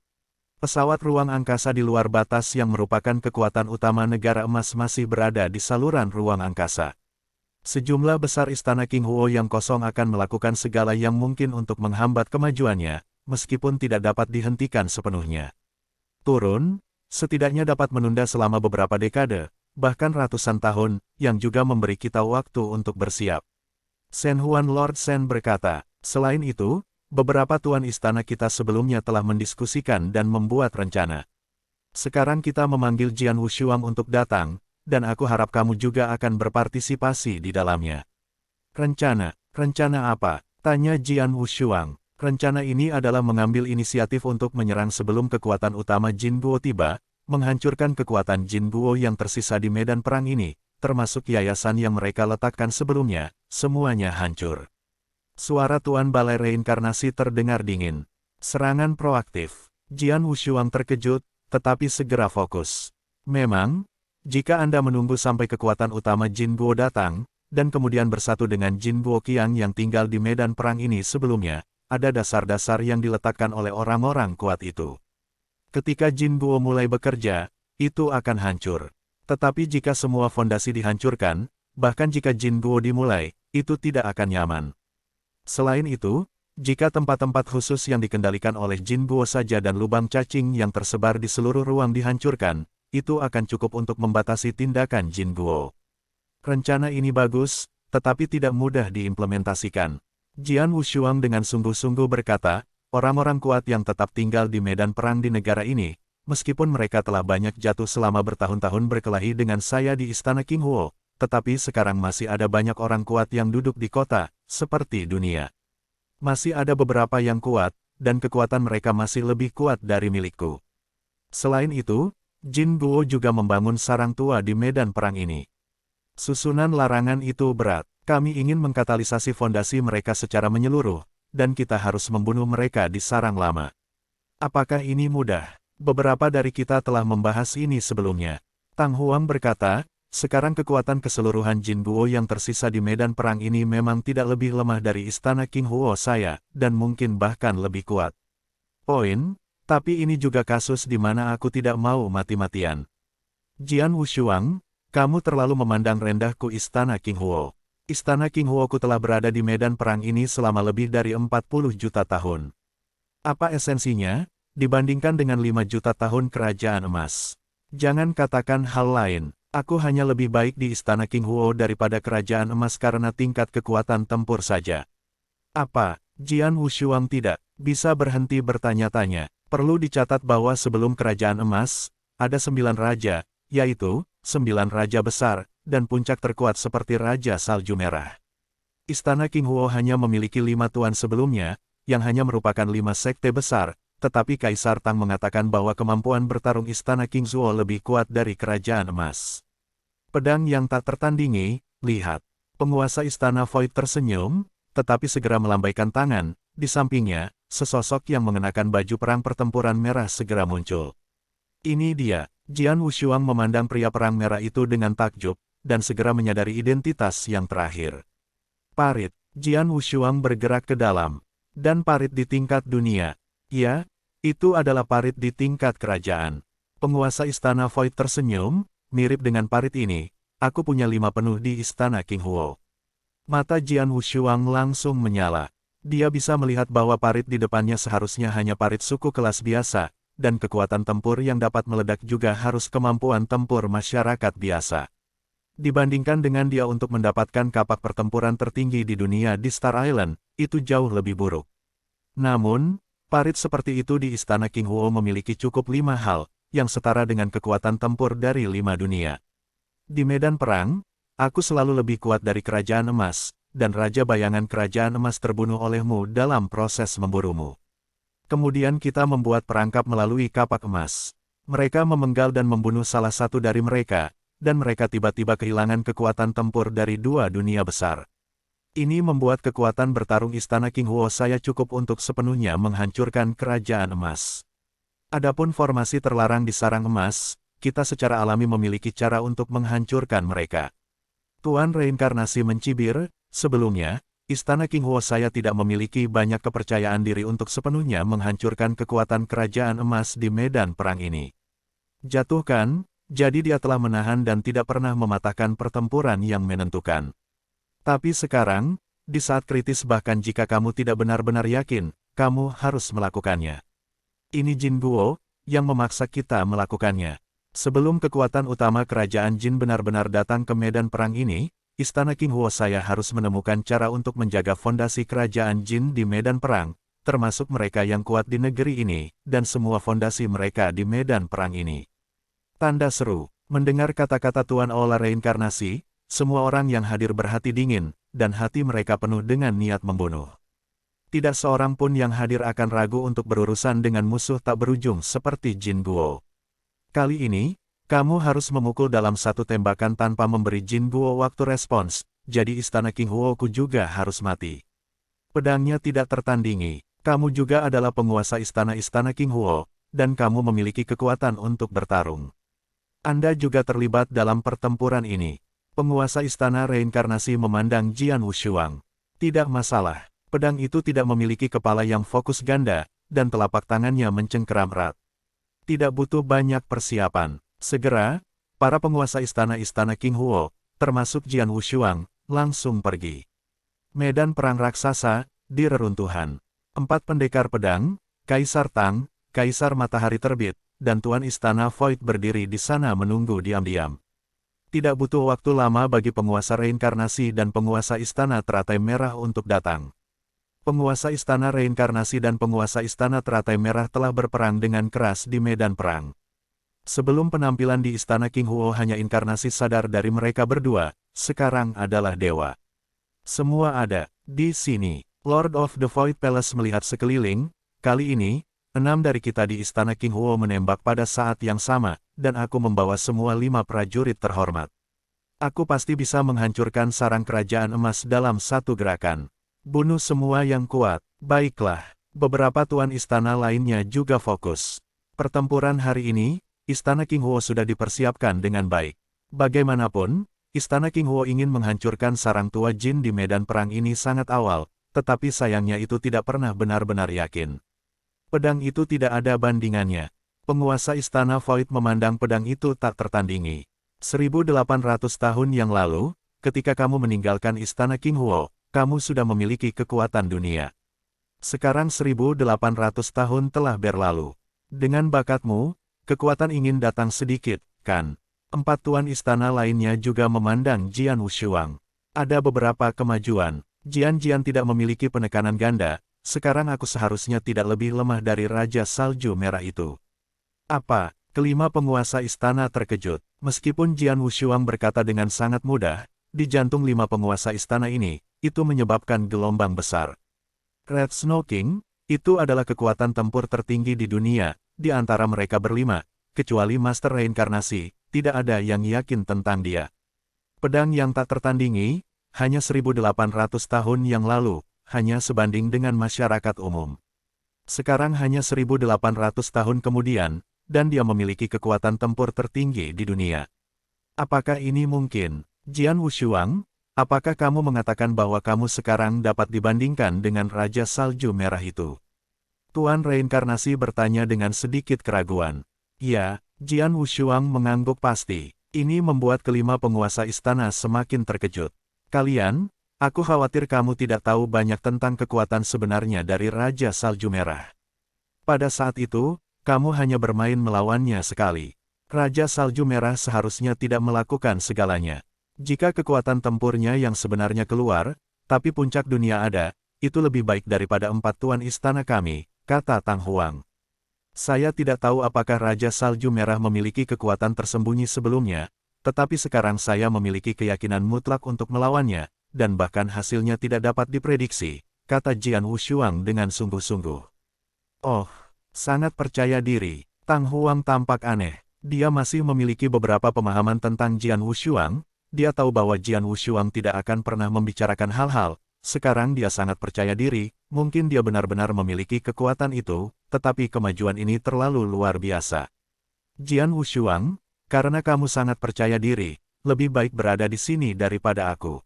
A: Pesawat ruang angkasa di luar batas yang merupakan kekuatan utama negara emas masih berada di saluran ruang angkasa. Sejumlah besar istana Qinghuo yang kosong akan melakukan segala yang mungkin untuk menghambat kemajuannya, meskipun tidak dapat dihentikan sepenuhnya. Turun, setidaknya dapat menunda selama beberapa dekade, bahkan ratusan tahun, yang juga memberi kita waktu untuk bersiap. Shen Huan Lord Shen berkata, selain itu, beberapa tuan istana kita sebelumnya telah mendiskusikan dan membuat rencana. Sekarang kita memanggil Jian Wushuang untuk datang, dan aku harap kamu juga akan berpartisipasi di dalamnya. Rencana apa? Tanya Jian Wushuang. Rencana ini adalah mengambil inisiatif untuk menyerang sebelum kekuatan utama Jin Guo tiba, menghancurkan kekuatan Jin Guo yang tersisa di medan perang ini, termasuk yayasan yang mereka letakkan sebelumnya, semuanya hancur. Suara Tuan Balai Reinkarnasi terdengar dingin. Serangan proaktif. Jian Wushuang terkejut, tetapi segera fokus. Memang, jika Anda menunggu sampai kekuatan utama Jin Guo datang, dan kemudian bersatu dengan Jin Guoqiang yang tinggal di medan perang ini sebelumnya, ada dasar-dasar yang diletakkan oleh orang-orang kuat itu. Ketika Jin Guo mulai bekerja, itu akan hancur. Tetapi jika semua fondasi dihancurkan, bahkan jika Jin Guo dimulai, itu tidak akan nyaman. Selain itu, jika tempat-tempat khusus yang dikendalikan oleh Jin Guo saja dan lubang cacing yang tersebar di seluruh ruang dihancurkan, itu akan cukup untuk membatasi tindakan Jin Guo. Rencana ini bagus, tetapi tidak mudah diimplementasikan. Jian Wushuang dengan sungguh-sungguh berkata, orang-orang kuat yang tetap tinggal di medan perang di negara ini, meskipun mereka telah banyak jatuh selama bertahun-tahun berkelahi dengan saya di istana Qinghuo, tetapi sekarang masih ada banyak orang kuat yang duduk di kota, seperti dunia. Masih ada beberapa yang kuat, dan kekuatan mereka masih lebih kuat dari milikku. Selain itu, Jin Guo juga membangun sarang tua di medan perang ini. Susunan larangan itu berat. Kami ingin mengkatalisasi fondasi mereka secara menyeluruh, dan kita harus membunuh mereka di sarang lama. Apakah ini mudah? Beberapa dari kita telah membahas ini sebelumnya. Tang Huang berkata, sekarang kekuatan keseluruhan Jin Guo yang tersisa di medan perang ini memang tidak lebih lemah dari istana Qinghuo saya, dan mungkin bahkan lebih kuat. Poin, Tapi ini juga kasus di mana aku tidak mau mati-matian. Jian Wushuang, kamu terlalu memandang rendahku Istana King Huo. Istana King Huoku telah berada di medan perang ini selama lebih dari 40 juta tahun. Apa esensinya, dibandingkan dengan 5 juta tahun kerajaan emas? Jangan katakan hal lain, aku hanya lebih baik di Istana King Huo daripada kerajaan emas karena tingkat kekuatan tempur saja. Apa, Jian Wushuang tidak bisa berhenti bertanya-tanya? Perlu dicatat bahwa sebelum kerajaan emas, ada 9 raja, yaitu 9 raja besar, dan puncak terkuat seperti Raja Salju Merah. Istana King Huo hanya memiliki 5 tuan sebelumnya, yang hanya merupakan 5 sekte besar, tetapi Kaisar Tang mengatakan bahwa kemampuan bertarung Istana King Huo lebih kuat dari kerajaan emas. Pedang yang tak tertandingi, lihat. Penguasa Istana Void tersenyum, tetapi segera melambaikan tangan, di sampingnya, sesosok yang mengenakan baju perang pertempuran merah segera muncul. Ini dia, Jian Wushuang memandang pria perang merah itu dengan takjub, dan segera menyadari identitas yang terakhir. Parit, Jian Wushuang bergerak ke dalam, dan parit di tingkat dunia. Ya, itu adalah parit di tingkat kerajaan. Penguasa Istana Void tersenyum, mirip dengan parit ini, aku punya 5 penuh di Istana King Huo. Mata Jian Wushuang langsung menyala. Dia bisa melihat bahwa parit di depannya seharusnya hanya parit suku kelas biasa, dan kekuatan tempur yang dapat meledak juga harus kemampuan tempur masyarakat biasa. Dibandingkan dengan dia untuk mendapatkan kapak pertempuran tertinggi di dunia di Star Island, itu jauh lebih buruk. Namun, parit seperti itu di Istana King Huo memiliki cukup 5 hal, yang setara dengan kekuatan tempur dari 5 dunia. Di medan perang, aku selalu lebih kuat dari kerajaan emas, dan Raja Bayangan Kerajaan Emas terbunuh olehmu dalam proses memburumu. Kemudian kita membuat perangkap melalui kapak emas. Mereka memenggal dan membunuh salah satu dari mereka, dan mereka tiba-tiba kehilangan kekuatan tempur dari 2 dunia besar. Ini membuat kekuatan bertarung Istana King Huo saya cukup untuk sepenuhnya menghancurkan kerajaan emas. Adapun formasi terlarang di sarang emas, kita secara alami memiliki cara untuk menghancurkan mereka. Tuan Reinkarnasi mencibir, sebelumnya, Istana King Huo saya tidak memiliki banyak kepercayaan diri untuk sepenuhnya menghancurkan kekuatan kerajaan emas di medan perang ini. Jatuhkan, jadi dia telah menahan dan tidak pernah mematahkan pertempuran yang menentukan. Tapi sekarang, di saat kritis bahkan jika kamu tidak benar-benar yakin, kamu harus melakukannya. Ini Jin Guo, yang memaksa kita melakukannya. Sebelum kekuatan utama kerajaan Jin benar-benar datang ke medan perang ini, Istana King Huo saya harus menemukan cara untuk menjaga fondasi kerajaan Jin di medan perang, termasuk mereka yang kuat di negeri ini, dan semua fondasi mereka di medan perang ini. Tanda seru, mendengar kata-kata Tuan Aula Reinkarnasi, semua orang yang hadir berhati dingin, dan hati mereka penuh dengan niat membunuh. Tidak seorang pun yang hadir akan ragu untuk berurusan dengan musuh tak berujung seperti Jin Guo. Kali ini, kamu harus memukul dalam satu tembakan tanpa memberi Jin Guo waktu respons, jadi Istana King Huo-ku juga harus mati. Pedangnya tidak tertandingi, kamu juga adalah penguasa istana-istana King Huo, dan kamu memiliki kekuatan untuk bertarung. Anda juga terlibat dalam pertempuran ini. Penguasa Istana Reinkarnasi memandang Jian Wushuang. Tidak masalah, pedang itu tidak memiliki kepala yang fokus ganda, dan telapak tangannya mencengkeram erat. Tidak butuh banyak persiapan. Segera, para penguasa istana-istana King Huo, termasuk Jian Wushuang, langsung pergi. Medan perang raksasa, di reruntuhan. 4 pendekar pedang, Kaisar Tang, Kaisar Matahari Terbit, dan Tuan Istana Void berdiri di sana menunggu diam-diam. Tidak butuh waktu lama bagi penguasa reinkarnasi dan penguasa Istana Teratai Merah untuk datang. Penguasa Istana Reinkarnasi dan penguasa Istana Teratai Merah telah berperang dengan keras di medan perang. Sebelum penampilan di Istana King Huo hanya inkarnasi sadar dari mereka berdua, sekarang adalah dewa. Semua ada di sini. Lord of the Void Palace melihat sekeliling, kali ini, 6 dari kita di Istana King Huo menembak pada saat yang sama, dan aku membawa semua 5 prajurit terhormat. Aku pasti bisa menghancurkan sarang kerajaan emas dalam satu gerakan. Bunuh semua yang kuat. Baiklah, beberapa tuan istana lainnya juga fokus. Pertempuran hari ini, Istana King Huo sudah dipersiapkan dengan baik. Bagaimanapun, Istana King Huo ingin menghancurkan sarang tua Jin di medan perang ini sangat awal, tetapi sayangnya itu tidak pernah benar-benar yakin. Pedang itu tidak ada bandingannya. Penguasa Istana Void memandang pedang itu tak tertandingi. 1800 tahun yang lalu, ketika kamu meninggalkan Istana King Huo, kamu sudah memiliki kekuatan dunia. Sekarang 1800 tahun telah berlalu. Dengan bakatmu, kekuatan ingin datang sedikit, kan? Empat tuan istana lainnya juga memandang Jian Wushuang. Ada beberapa kemajuan. Jian tidak memiliki penekanan ganda. Sekarang aku seharusnya tidak lebih lemah dari Raja Salju Merah itu. Apa? Kelima penguasa istana terkejut. Meskipun Jian Wushuang berkata dengan sangat mudah, di jantung lima penguasa istana ini, itu menyebabkan gelombang besar. Red Snow King, itu adalah kekuatan tempur tertinggi di dunia, di antara mereka berlima, kecuali Master Reinkarnasi, tidak ada yang yakin tentang dia. Pedang yang tak tertandingi, hanya 1800 tahun yang lalu, hanya sebanding dengan masyarakat umum. Sekarang hanya 1800 tahun kemudian, dan dia memiliki kekuatan tempur tertinggi di dunia. Apakah ini mungkin? Jian Wushuang, apakah kamu mengatakan bahwa kamu sekarang dapat dibandingkan dengan Raja Salju Merah itu? Tuan Reinkarnasi bertanya dengan sedikit keraguan. Ya, Jian Wushuang mengangguk pasti. Ini membuat kelima penguasa istana semakin terkejut. Kalian, aku khawatir kamu tidak tahu banyak tentang kekuatan sebenarnya dari Raja Salju Merah. Pada saat itu, kamu hanya bermain melawannya sekali. Raja Salju Merah seharusnya tidak melakukan segalanya. Jika kekuatan tempurnya yang sebenarnya keluar, tapi puncak dunia ada, itu lebih baik daripada empat tuan istana kami, kata Tang Huang. Saya tidak tahu apakah Raja Salju Merah memiliki kekuatan tersembunyi sebelumnya, tetapi sekarang saya memiliki keyakinan mutlak untuk melawannya, dan bahkan hasilnya tidak dapat diprediksi, kata Jian Wushuang dengan sungguh-sungguh. Oh, sangat percaya diri. Tang Huang tampak aneh. Dia masih memiliki beberapa pemahaman tentang Jian Wushuang. Dia tahu bahwa Jian Wushuang tidak akan pernah membicarakan hal-hal. Sekarang dia sangat percaya diri, mungkin dia benar-benar memiliki kekuatan itu, tetapi kemajuan ini terlalu luar biasa. Jian Wushuang, karena kamu sangat percaya diri, lebih baik berada di sini daripada aku.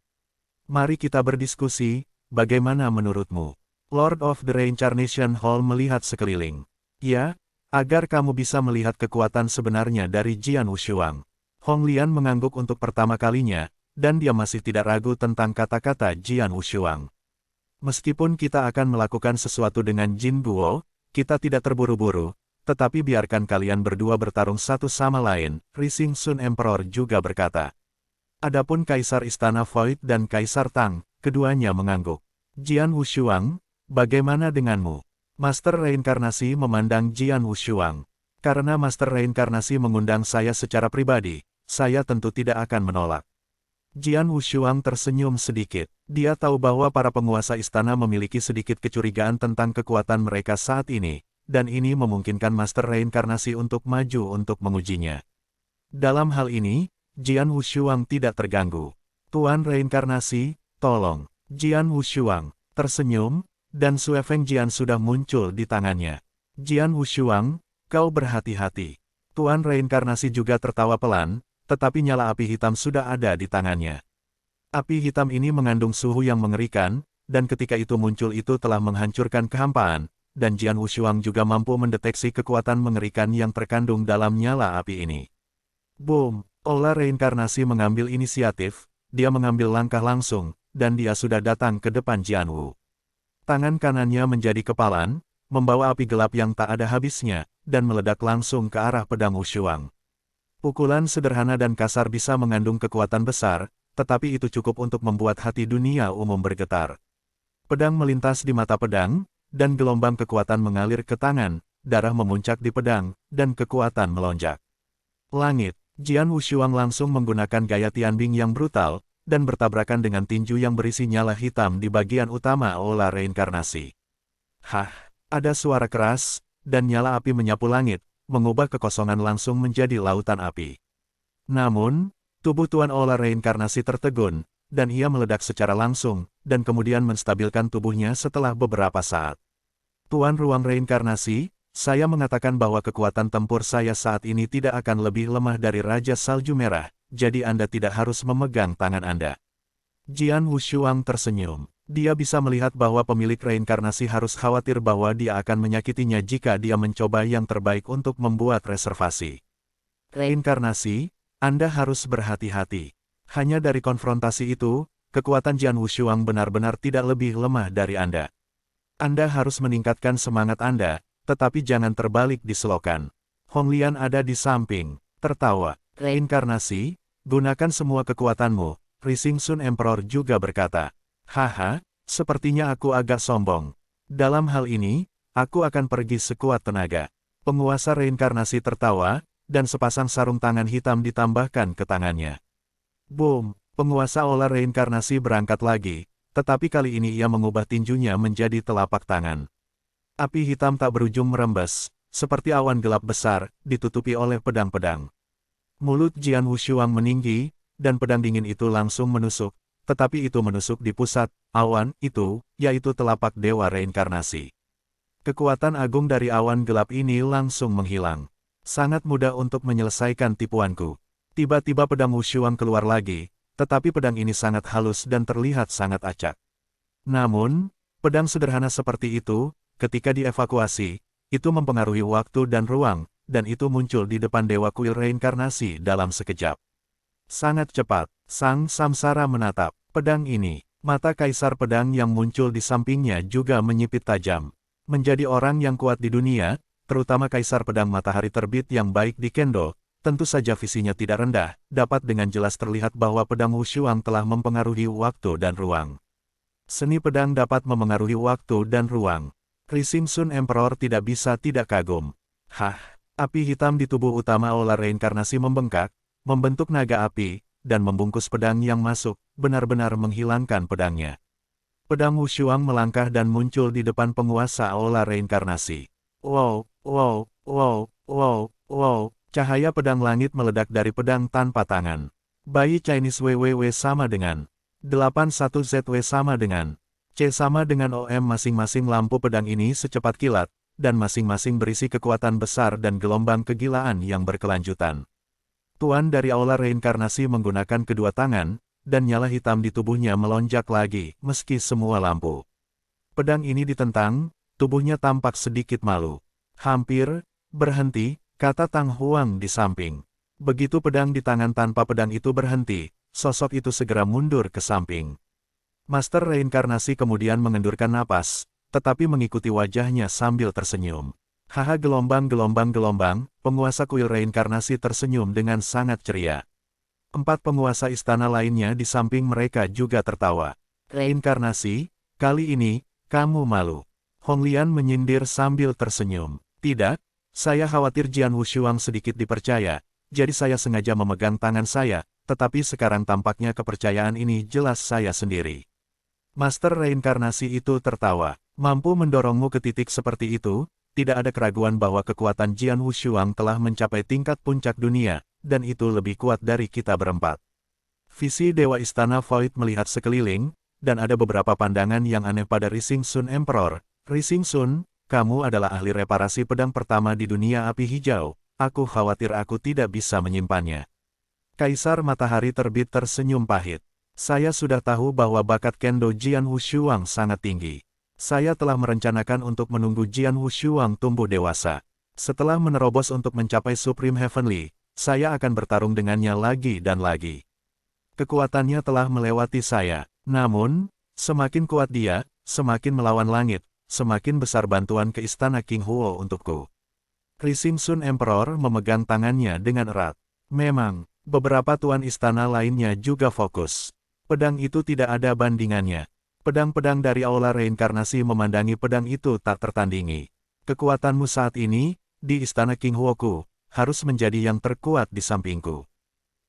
A: Mari kita berdiskusi, bagaimana menurutmu? Lord of the Reincarnation Hall melihat sekeliling. Ya, agar kamu bisa melihat kekuatan sebenarnya dari Jian Wushuang. Hong Lian mengangguk untuk pertama kalinya, dan dia masih tidak ragu tentang kata-kata Jian Wushuang. Meskipun kita akan melakukan sesuatu dengan Jin Guo, kita tidak terburu-buru, tetapi biarkan kalian berdua bertarung satu sama lain, Rising Sun Emperor juga berkata. Adapun Kaisar Istana Void dan Kaisar Tang, keduanya mengangguk. Jian Wushuang, bagaimana denganmu? Master Reinkarnasi memandang Jian Wushuang. Karena Master Reinkarnasi mengundang saya secara pribadi, saya tentu tidak akan menolak. Jian Wushuang tersenyum sedikit. Dia tahu bahwa para penguasa istana memiliki sedikit kecurigaan tentang kekuatan mereka saat ini, dan ini memungkinkan Master Reinkarnasi untuk maju untuk mengujinya. Dalam hal ini, Jian Wushuang tidak terganggu. Tuan Reinkarnasi, tolong. Jian Wushuang tersenyum, dan Sue Feng Jian sudah muncul di tangannya. Jian Wushuang, kau berhati-hati. Tuan Reinkarnasi juga tertawa pelan, tetapi nyala api hitam sudah ada di tangannya. Api hitam ini mengandung suhu yang mengerikan, dan ketika itu muncul itu telah menghancurkan kehampaan, dan Jian Wushuang juga mampu mendeteksi kekuatan mengerikan yang terkandung dalam nyala api ini. Boom! Aula Reinkarnasi mengambil inisiatif, dia mengambil langkah langsung, dan dia sudah datang ke depan Jian Wu. Tangan kanannya menjadi kepalan, membawa api gelap yang tak ada habisnya, dan meledak langsung ke arah pedang Wushuang. Pukulan sederhana dan kasar bisa mengandung kekuatan besar, tetapi itu cukup untuk membuat hati dunia umum bergetar. Pedang melintas di mata pedang, dan gelombang kekuatan mengalir ke tangan, darah memuncak di pedang, dan kekuatan melonjak. Langit, Jian Wushuang langsung menggunakan gaya Tianbing yang brutal, dan bertabrakan dengan tinju yang berisi nyala hitam di bagian utama aula reinkarnasi. Hah, ada suara keras, dan nyala api menyapu langit, mengubah kekosongan langsung menjadi lautan api. Namun, tubuh Tuan Aula Reinkarnasi tertegun, dan ia meledak secara langsung, dan kemudian menstabilkan tubuhnya setelah beberapa saat. Tuan Ruang Reinkarnasi, saya mengatakan bahwa kekuatan tempur saya saat ini tidak akan lebih lemah dari Raja Salju Merah, jadi Anda tidak harus memegang tangan Anda. Jian Wushuang tersenyum. Dia bisa melihat bahwa pemilik reinkarnasi harus khawatir bahwa dia akan menyakitinya jika dia mencoba yang terbaik untuk membuat reservasi. Reinkarnasi, Anda harus berhati-hati. Hanya dari konfrontasi itu, kekuatan Jian Wushuang benar-benar tidak lebih lemah dari Anda. Anda harus meningkatkan semangat Anda, tetapi jangan terbalik di selokan. Hong Lian ada di samping, tertawa. Reinkarnasi, gunakan semua kekuatanmu, Rising Sun Emperor juga berkata. Haha, sepertinya aku agak sombong. Dalam hal ini, aku akan pergi sekuat tenaga. Penguasa reinkarnasi tertawa, dan sepasang sarung tangan hitam ditambahkan ke tangannya. Boom, penguasa olah reinkarnasi berangkat lagi, tetapi kali ini ia mengubah tinjunya menjadi telapak tangan. Api hitam tak berujung merembes, seperti awan gelap besar, ditutupi oleh pedang-pedang. Mulut Jian Wushuang meninggi, dan pedang dingin itu langsung menusuk. Tetapi itu menusuk di pusat awan itu, yaitu telapak dewa reinkarnasi. Kekuatan agung dari awan gelap ini langsung menghilang. Sangat mudah untuk menyelesaikan tipuanku. Tiba-tiba pedang Wushuang keluar lagi, tetapi pedang ini sangat halus dan terlihat sangat acak. Namun, pedang sederhana seperti itu, ketika dievakuasi, itu mempengaruhi waktu dan ruang, dan itu muncul di depan dewa kuil reinkarnasi dalam sekejap. Sangat cepat, sang samsara menatap pedang ini. Mata kaisar pedang yang muncul di sampingnya juga menyipit tajam. Menjadi orang yang kuat di dunia, terutama kaisar pedang matahari terbit yang baik di kendo, tentu saja visinya tidak rendah, dapat dengan jelas terlihat bahwa pedang Wushuang telah mempengaruhi waktu dan ruang. Seni pedang dapat memengaruhi waktu dan ruang. Rising Sun Emperor tidak bisa tidak kagum. Hah, api hitam di tubuh utama olah reinkarnasi membengkak, membentuk naga api, dan membungkus pedang yang masuk, benar-benar menghilangkan pedangnya. Pedang Wushuang melangkah dan muncul di depan penguasa aula reinkarnasi. Wow, wow, wow, wow, wow, cahaya pedang langit meledak dari pedang tanpa tangan. Bayi Chinese WWW sama dengan 81ZW sama dengan C sama dengan OM masing-masing lampu pedang ini secepat kilat, dan masing-masing berisi kekuatan besar dan gelombang kegilaan yang berkelanjutan. Tuan dari aula reinkarnasi menggunakan kedua tangan, dan nyala hitam di tubuhnya melonjak lagi, meski semua lampu. Pedang ini ditentang, tubuhnya tampak sedikit malu. Hampir, berhenti, kata Tang Huang di samping. Begitu pedang di tangan tanpa pedang itu berhenti, sosok itu segera mundur ke samping. Master reinkarnasi kemudian mengendurkan napas, tetapi mengikuti wajahnya sambil tersenyum. Haha gelombang, penguasa kuil reinkarnasi tersenyum dengan sangat ceria. 4 penguasa istana lainnya di samping mereka juga tertawa. Reinkarnasi, kali ini, kamu malu. Hong Lian menyindir sambil tersenyum. Tidak, saya khawatir Jian Wushuang sedikit dipercaya, jadi saya sengaja memegang tangan saya, tetapi sekarang tampaknya kepercayaan ini jelas saya sendiri. Master reinkarnasi itu tertawa. Mampu mendorongmu ke titik seperti itu, tidak ada keraguan bahwa kekuatan Jian Wushuang telah mencapai tingkat puncak dunia, dan itu lebih kuat dari kita berempat. Visi Dewa Istana Void melihat sekeliling, dan ada beberapa pandangan yang aneh pada Rising Sun Emperor. Rising Sun, kamu adalah ahli reparasi pedang pertama di dunia api hijau, aku khawatir aku tidak bisa menyimpannya. Kaisar Matahari Terbit tersenyum pahit. Saya sudah tahu bahwa bakat kendo Jian Wushuang sangat tinggi. Saya telah merencanakan untuk menunggu Jian Wushuang tumbuh dewasa. Setelah menerobos untuk mencapai Supreme Heavenly, saya akan bertarung dengannya lagi dan lagi. Kekuatannya telah melewati saya. Namun, semakin kuat dia, semakin melawan langit, semakin besar bantuan ke istana King Huo untukku. Rising Sun Emperor memegang tangannya dengan erat. Memang, beberapa tuan istana lainnya juga fokus. Pedang itu tidak ada bandingannya. Pedang-pedang dari aula reinkarnasi memandangi pedang itu tak tertandingi. Kekuatanmu saat ini, di istana King Huoku, harus menjadi yang terkuat di sampingku.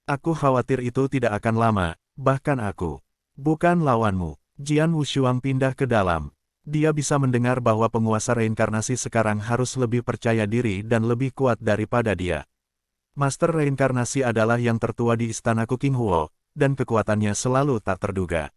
A: Aku khawatir itu tidak akan lama, bahkan aku bukan lawanmu. Jian Wushuang pindah ke dalam. Dia bisa mendengar bahwa penguasa reinkarnasi sekarang harus lebih percaya diri dan lebih kuat daripada dia. Master reinkarnasi adalah yang tertua di istanaku King Huo, dan kekuatannya selalu tak terduga.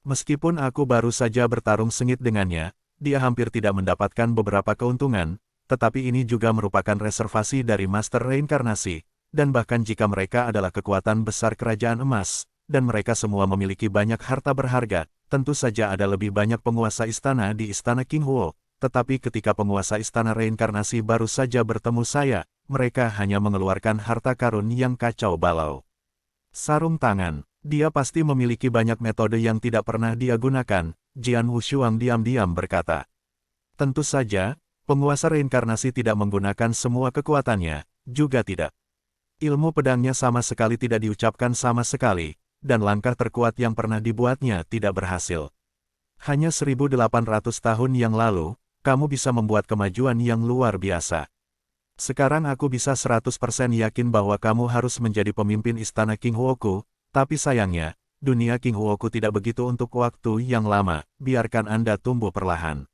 A: Meskipun aku baru saja bertarung sengit dengannya, dia hampir tidak mendapatkan beberapa keuntungan, tetapi ini juga merupakan reservasi dari Master Reinkarnasi, dan bahkan jika mereka adalah kekuatan besar kerajaan emas, dan mereka semua memiliki banyak harta berharga. Tentu saja ada lebih banyak penguasa istana di istana King Huo, tetapi ketika penguasa istana reinkarnasi baru saja bertemu saya, mereka hanya mengeluarkan harta karun yang kacau balau. Sarung tangan, dia pasti memiliki banyak metode yang tidak pernah dia gunakan, Jian Wushuang diam-diam berkata. Tentu saja, penguasa reinkarnasi tidak menggunakan semua kekuatannya, juga tidak. Ilmu pedangnya sama sekali tidak diucapkan sama sekali, dan langkah terkuat yang pernah dibuatnya tidak berhasil. Hanya 1800 tahun yang lalu, kamu bisa membuat kemajuan yang luar biasa. Sekarang aku bisa 100% yakin bahwa kamu harus menjadi pemimpin istana King Huoku, tapi sayangnya, dunia King Huoku tidak begitu untuk waktu yang lama, biarkan Anda tumbuh perlahan.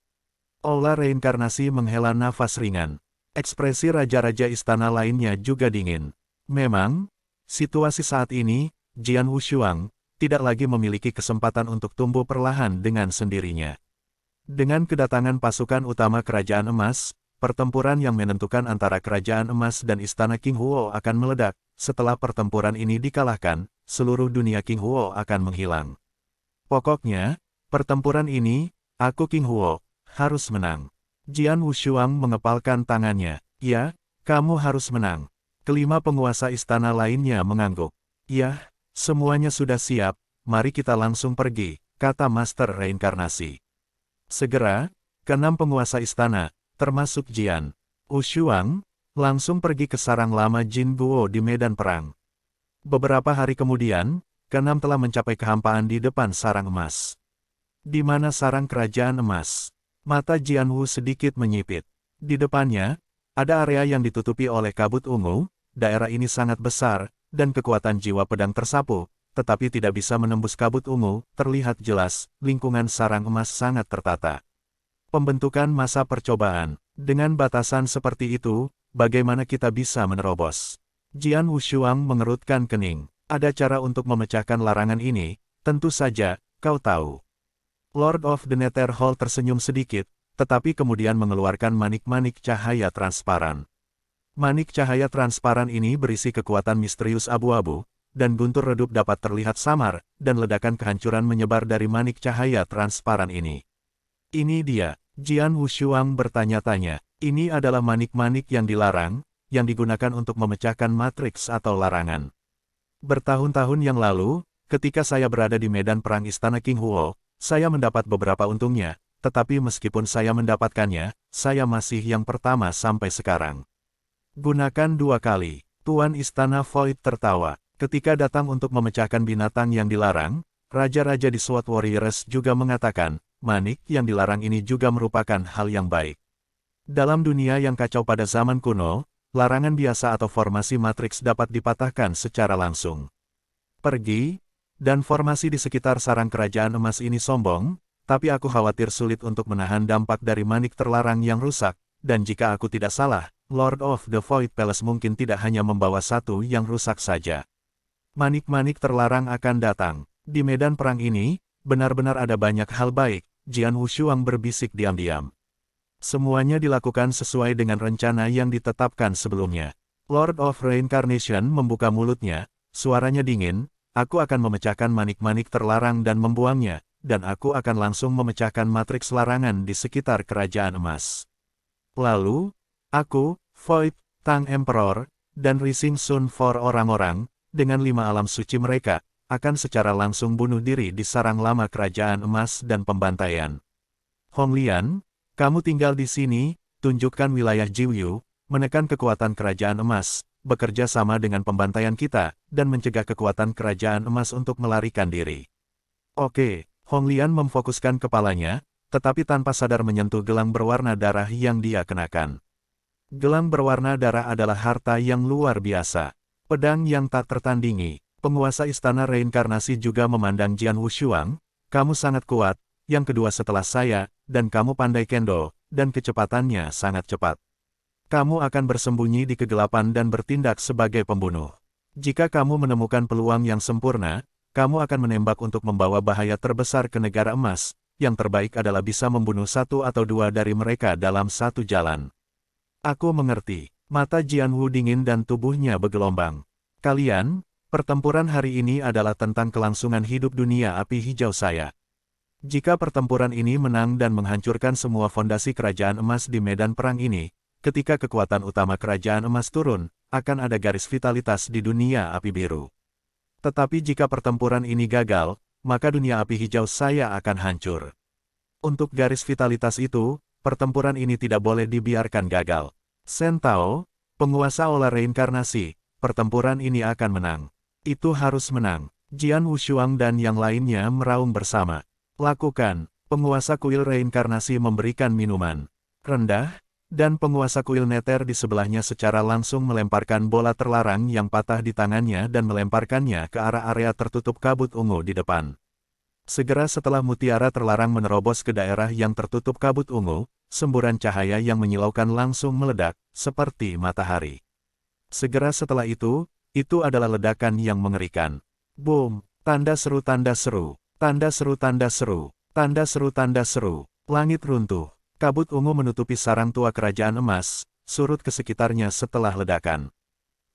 A: Aula reinkarnasi menghela nafas ringan. Ekspresi raja-raja istana lainnya juga dingin. Memang, situasi saat ini, Jian Wushuang tidak lagi memiliki kesempatan untuk tumbuh perlahan dengan sendirinya. Dengan kedatangan pasukan utama Kerajaan Emas, pertempuran yang menentukan antara Kerajaan Emas dan Istana King Huo akan meledak. Setelah pertempuran ini dikalahkan, seluruh dunia King Huo akan menghilang. Pokoknya, pertempuran ini, aku King Huo, harus menang. Jian Wushuang mengepalkan tangannya. Ya, kamu harus menang. Kelima penguasa istana lainnya mengangguk. Ya, semuanya sudah siap, mari kita langsung pergi, kata Master Reinkarnasi. Segera, keenam penguasa istana, termasuk Jian Wushuang, langsung pergi ke sarang lama Jin Guo di medan perang. Beberapa hari kemudian, keenam telah mencapai kehampaan di depan sarang emas. Di mana sarang kerajaan emas? Mata Jian Wu sedikit menyipit. Di depannya, ada area yang ditutupi oleh kabut ungu. Daerah ini sangat besar, dan kekuatan jiwa pedang tersapu, tetapi tidak bisa menembus kabut ungu. Terlihat jelas, lingkungan sarang emas sangat tertata. Pembentukan masa percobaan. Dengan batasan seperti itu, bagaimana kita bisa menerobos? Jian Wushuang mengerutkan kening. Ada cara untuk memecahkan larangan ini, tentu saja, kau tahu. Lord of the Nether Hall tersenyum sedikit, tetapi kemudian mengeluarkan manik-manik cahaya transparan. Manik cahaya transparan ini berisi kekuatan misterius abu-abu, dan guntur redup dapat terlihat samar, dan ledakan kehancuran menyebar dari manik cahaya transparan ini. Ini dia, Jian Wushuang bertanya-tanya, ini adalah manik-manik yang dilarang, yang digunakan untuk memecahkan matriks atau larangan. Bertahun-tahun yang lalu, ketika saya berada di medan perang istana King Huo, saya mendapat beberapa untungnya, tetapi meskipun saya mendapatkannya, saya masih yang pertama sampai sekarang. Gunakan 2 kali. Tuan Istana Void tertawa. Ketika datang untuk memecahkan binatang yang dilarang, raja-raja di SWORD Warriors juga mengatakan, manik yang dilarang ini juga merupakan hal yang baik. Dalam dunia yang kacau pada zaman kuno, larangan biasa atau formasi matriks dapat dipatahkan secara langsung. Pergi, dan formasi di sekitar sarang kerajaan emas ini sombong, tapi aku khawatir sulit untuk menahan dampak dari manik terlarang yang rusak, dan jika aku tidak salah, Lord of the Void Palace mungkin tidak hanya membawa satu yang rusak saja. Manik-manik terlarang akan datang. Di medan perang ini, benar-benar ada banyak hal baik, Jian Wushuang berbisik diam-diam. Semuanya dilakukan sesuai dengan rencana yang ditetapkan sebelumnya. Lord of Reincarnation membuka mulutnya, suaranya dingin, aku akan memecahkan manik-manik terlarang dan membuangnya, dan aku akan langsung memecahkan matriks larangan di sekitar kerajaan emas. Lalu, aku, Void, Tang Emperor, dan Rising Sun for orang-orang, dengan 5 alam suci mereka, akan secara langsung bunuh diri di sarang lama kerajaan emas dan pembantaian. Hong Lian, kamu tinggal di sini, tunjukkan wilayah Jiuyu, menekan kekuatan kerajaan emas, bekerja sama dengan pembantaian kita, dan mencegah kekuatan kerajaan emas untuk melarikan diri. Oke, Hong Lian memfokuskan kepalanya, tetapi tanpa sadar menyentuh gelang berwarna darah yang dia kenakan. Gelang berwarna darah adalah harta yang luar biasa. Pedang yang tak tertandingi. Penguasa istana reinkarnasi juga memandang Jian Wushuang, kamu sangat kuat, yang kedua setelah saya, dan kamu pandai kendo, dan kecepatannya sangat cepat. Kamu akan bersembunyi di kegelapan dan bertindak sebagai pembunuh. Jika kamu menemukan peluang yang sempurna, kamu akan menembak untuk membawa bahaya terbesar ke negara emas, yang terbaik adalah bisa membunuh 1 atau 2 dari mereka dalam 1 jalan. Aku mengerti. Mata Jian Wu dingin dan tubuhnya bergelombang. Kalian, Pertempuran hari ini adalah tentang kelangsungan hidup dunia api hijau saya. Jika pertempuran ini menang dan menghancurkan semua fondasi kerajaan emas di medan perang ini, ketika kekuatan utama kerajaan emas turun, akan ada garis vitalitas di dunia api biru. Tetapi jika pertempuran ini gagal, maka dunia api hijau saya akan hancur. Untuk garis vitalitas itu, pertempuran ini tidak boleh dibiarkan gagal. Shen Tao, penguasa olah reinkarnasi, pertempuran ini akan menang. Itu harus menang. Jian Wushuang dan yang lainnya meraung bersama. Lakukan. Penguasa kuil reinkarnasi memberikan minuman rendah, dan penguasa kuil neter di sebelahnya secara langsung melemparkan bola terlarang yang patah di tangannya dan melemparkannya ke arah area tertutup kabut ungu di depan. Segera setelah mutiara terlarang menerobos ke daerah yang tertutup kabut ungu, semburan cahaya yang menyilaukan langsung meledak, seperti matahari. Segera setelah itu adalah ledakan yang mengerikan. Boom! Tanda seru, tanda seru, tanda seru, tanda seru, tanda seru, tanda seru. Langit runtuh. Kabut ungu menutupi sarang tua kerajaan emas, surut ke sekitarnya setelah ledakan.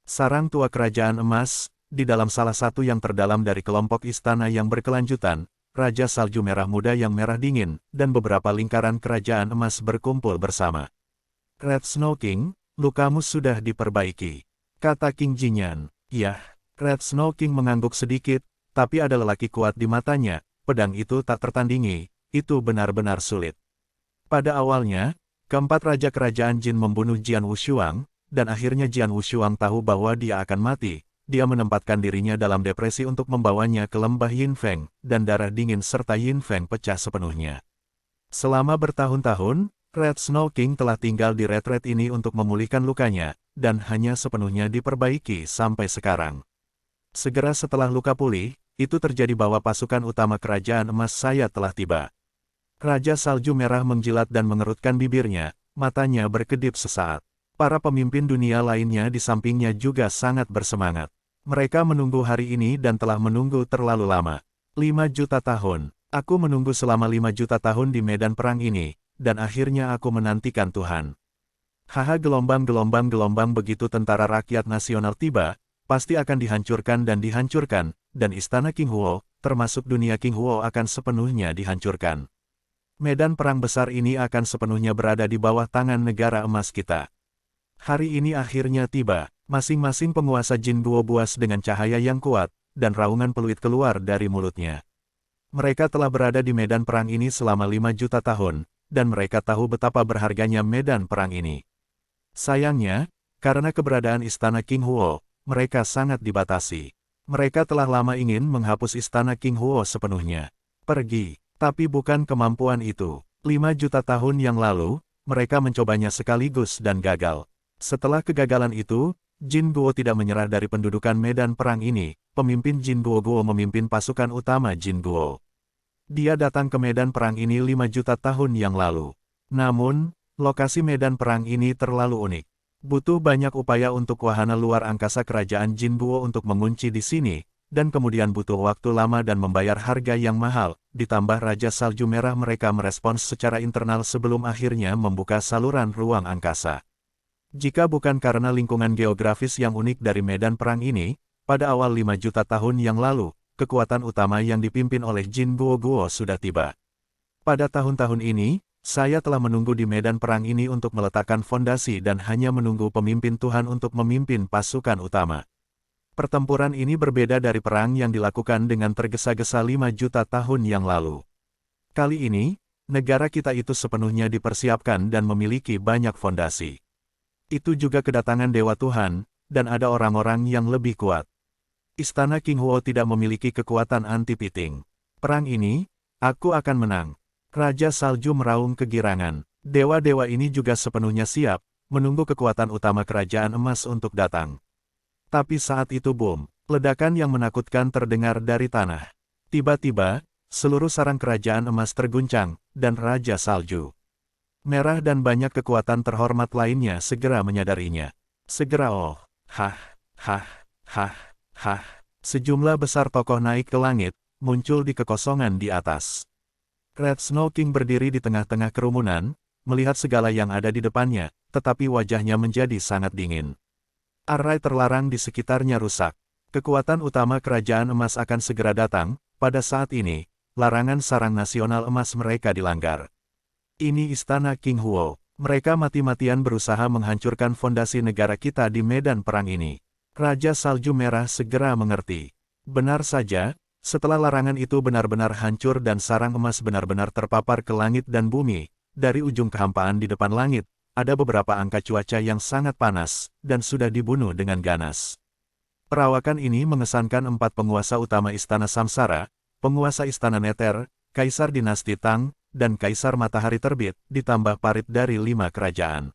A: Sarang tua kerajaan emas, di dalam salah satu yang terdalam dari kelompok istana yang berkelanjutan, Raja Salju Merah Muda yang merah dingin, dan beberapa lingkaran kerajaan emas berkumpul bersama. Red Snow King, lukamu sudah diperbaiki, kata King Jinyan. Yah, Red Snow King mengangguk sedikit, tapi ada lelaki kuat di matanya, pedang itu tak tertandingi, itu benar-benar sulit. Pada awalnya, keempat raja kerajaan Jin membunuh Jian Wushuang, dan akhirnya Jian Wushuang tahu bahwa dia akan mati. Dia menempatkan dirinya dalam depresi untuk membawanya ke lembah Yinfeng, dan darah dingin serta Yinfeng pecah sepenuhnya. Selama bertahun-tahun, Red Snow King telah tinggal di retret ini untuk memulihkan lukanya, dan hanya sepenuhnya diperbaiki sampai sekarang. Segera setelah luka pulih, itu terjadi bahwa pasukan utama kerajaan emas saya telah tiba. Raja Salju Merah menjilat dan mengerutkan bibirnya, matanya berkedip sesaat. Para pemimpin dunia lainnya di sampingnya juga sangat bersemangat. Mereka menunggu hari ini dan telah menunggu terlalu lama. 5 juta tahun. Aku menunggu selama 5 juta tahun di medan perang ini, dan akhirnya aku menantikan Tuhan. Haha, gelombang-gelombang begitu tentara rakyat nasional tiba, pasti akan dihancurkan, dan istana King Huo, termasuk dunia King Huo akan sepenuhnya dihancurkan. Medan perang besar ini akan sepenuhnya berada di bawah tangan negara emas kita. Hari ini akhirnya tiba. Masing-masing penguasa Jin Guo buas dengan cahaya yang kuat, dan raungan peluit keluar dari mulutnya. Mereka telah berada di medan perang ini selama 5 juta tahun, dan mereka tahu betapa berharganya medan perang ini. Sayangnya, karena keberadaan istana King Huo, mereka sangat dibatasi. Mereka telah lama ingin menghapus istana King Huo sepenuhnya. Pergi, tapi bukan kemampuan itu. 5 juta tahun yang lalu, mereka mencobanya sekaligus dan gagal. Setelah kegagalan itu, Jin Guo tidak menyerah dari pendudukan medan perang ini. Pemimpin Jin Guo memimpin pasukan utama Jin Guo. Dia datang ke medan perang ini 5 juta tahun yang lalu. Namun, lokasi medan perang ini terlalu unik. Butuh banyak upaya untuk wahana luar angkasa kerajaan Jin Guo untuk mengunci di sini, dan kemudian butuh waktu lama dan membayar harga yang mahal, ditambah Raja Salju Merah mereka merespons secara internal sebelum akhirnya membuka saluran ruang angkasa. Jika bukan karena lingkungan geografis yang unik dari medan perang ini, pada awal 5 juta tahun yang lalu, kekuatan utama yang dipimpin oleh Jin Guo sudah tiba. Pada tahun-tahun ini, saya telah menunggu di medan perang ini untuk meletakkan fondasi dan hanya menunggu pemimpin Tuhan untuk memimpin pasukan utama. Pertempuran ini berbeda dari perang yang dilakukan dengan tergesa-gesa 5 juta tahun yang lalu. Kali ini, negara kita itu sepenuhnya dipersiapkan dan memiliki banyak fondasi. Itu juga kedatangan Dewa Tuhan, dan ada orang-orang yang lebih kuat. Istana King Huo tidak memiliki kekuatan anti-piting. Perang ini, aku akan menang. Raja Salju meraung kegirangan. Dewa-dewa ini juga sepenuhnya siap, menunggu kekuatan utama kerajaan emas untuk datang. Tapi saat itu boom, ledakan yang menakutkan terdengar dari tanah. Tiba-tiba, seluruh sarang kerajaan emas terguncang, dan Raja Salju Merah dan banyak kekuatan terhormat lainnya segera menyadarinya. Segera sejumlah besar tokoh naik ke langit, muncul di kekosongan di atas. Red Snow King berdiri di tengah-tengah kerumunan, melihat segala yang ada di depannya, tetapi wajahnya menjadi sangat dingin. Arai terlarang di sekitarnya rusak. Kekuatan utama kerajaan emas akan segera datang. Pada saat ini, larangan sarang nasional emas mereka dilanggar. Ini istana King Huo. Mereka mati-matian berusaha menghancurkan fondasi negara kita di medan perang ini. Raja Salju Merah segera mengerti. Benar saja, setelah larangan itu benar-benar hancur dan sarang emas benar-benar terpapar ke langit dan bumi, dari ujung kehampaan di depan langit, ada beberapa angka cuaca yang sangat panas, dan sudah dibunuh dengan ganas. Perawakan ini mengesankan 4 penguasa utama Istana Samsara, penguasa Istana Neter, Kaisar Dinasti Tang, dan Kaisar Matahari Terbit, ditambah parit dari 5 kerajaan.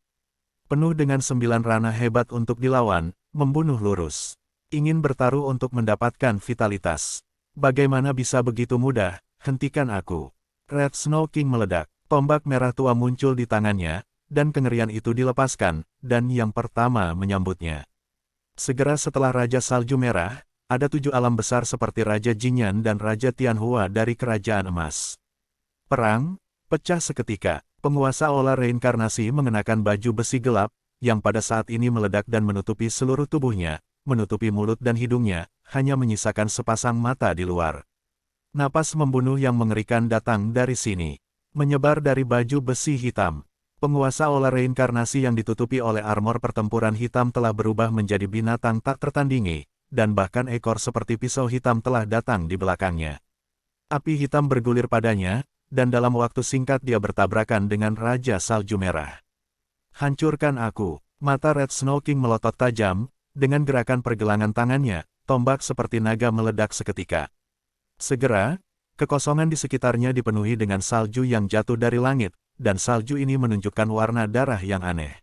A: Penuh dengan 9 ranah hebat untuk dilawan, membunuh lurus. Ingin bertaruh untuk mendapatkan vitalitas. Bagaimana bisa begitu mudah? Hentikan aku. Red Snow King meledak. Tombak merah tua muncul di tangannya, dan kengerian itu dilepaskan, dan yang pertama menyambutnya. Segera setelah Raja Salju Merah, ada 7 alam besar seperti Raja Jinyan dan Raja Tianhua dari Kerajaan Emas. Perang, pecah seketika. Penguasa olah reinkarnasi mengenakan baju besi gelap, yang pada saat ini meledak dan menutupi seluruh tubuhnya, menutupi mulut dan hidungnya, hanya menyisakan sepasang mata di luar. Napas membunuh yang mengerikan datang dari sini. Menyebar dari baju besi hitam. Penguasa olah reinkarnasi yang ditutupi oleh armor pertempuran hitam telah berubah menjadi binatang tak tertandingi, dan bahkan ekor seperti pisau hitam telah datang di belakangnya. Api hitam bergulir padanya, dan dalam waktu singkat dia bertabrakan dengan Raja Salju Merah. Hancurkan aku. Mata Red Snow King melotot tajam, dengan gerakan pergelangan tangannya, tombak seperti naga meledak seketika. Segera, kekosongan di sekitarnya dipenuhi dengan salju yang jatuh dari langit, dan salju ini menunjukkan warna darah yang aneh.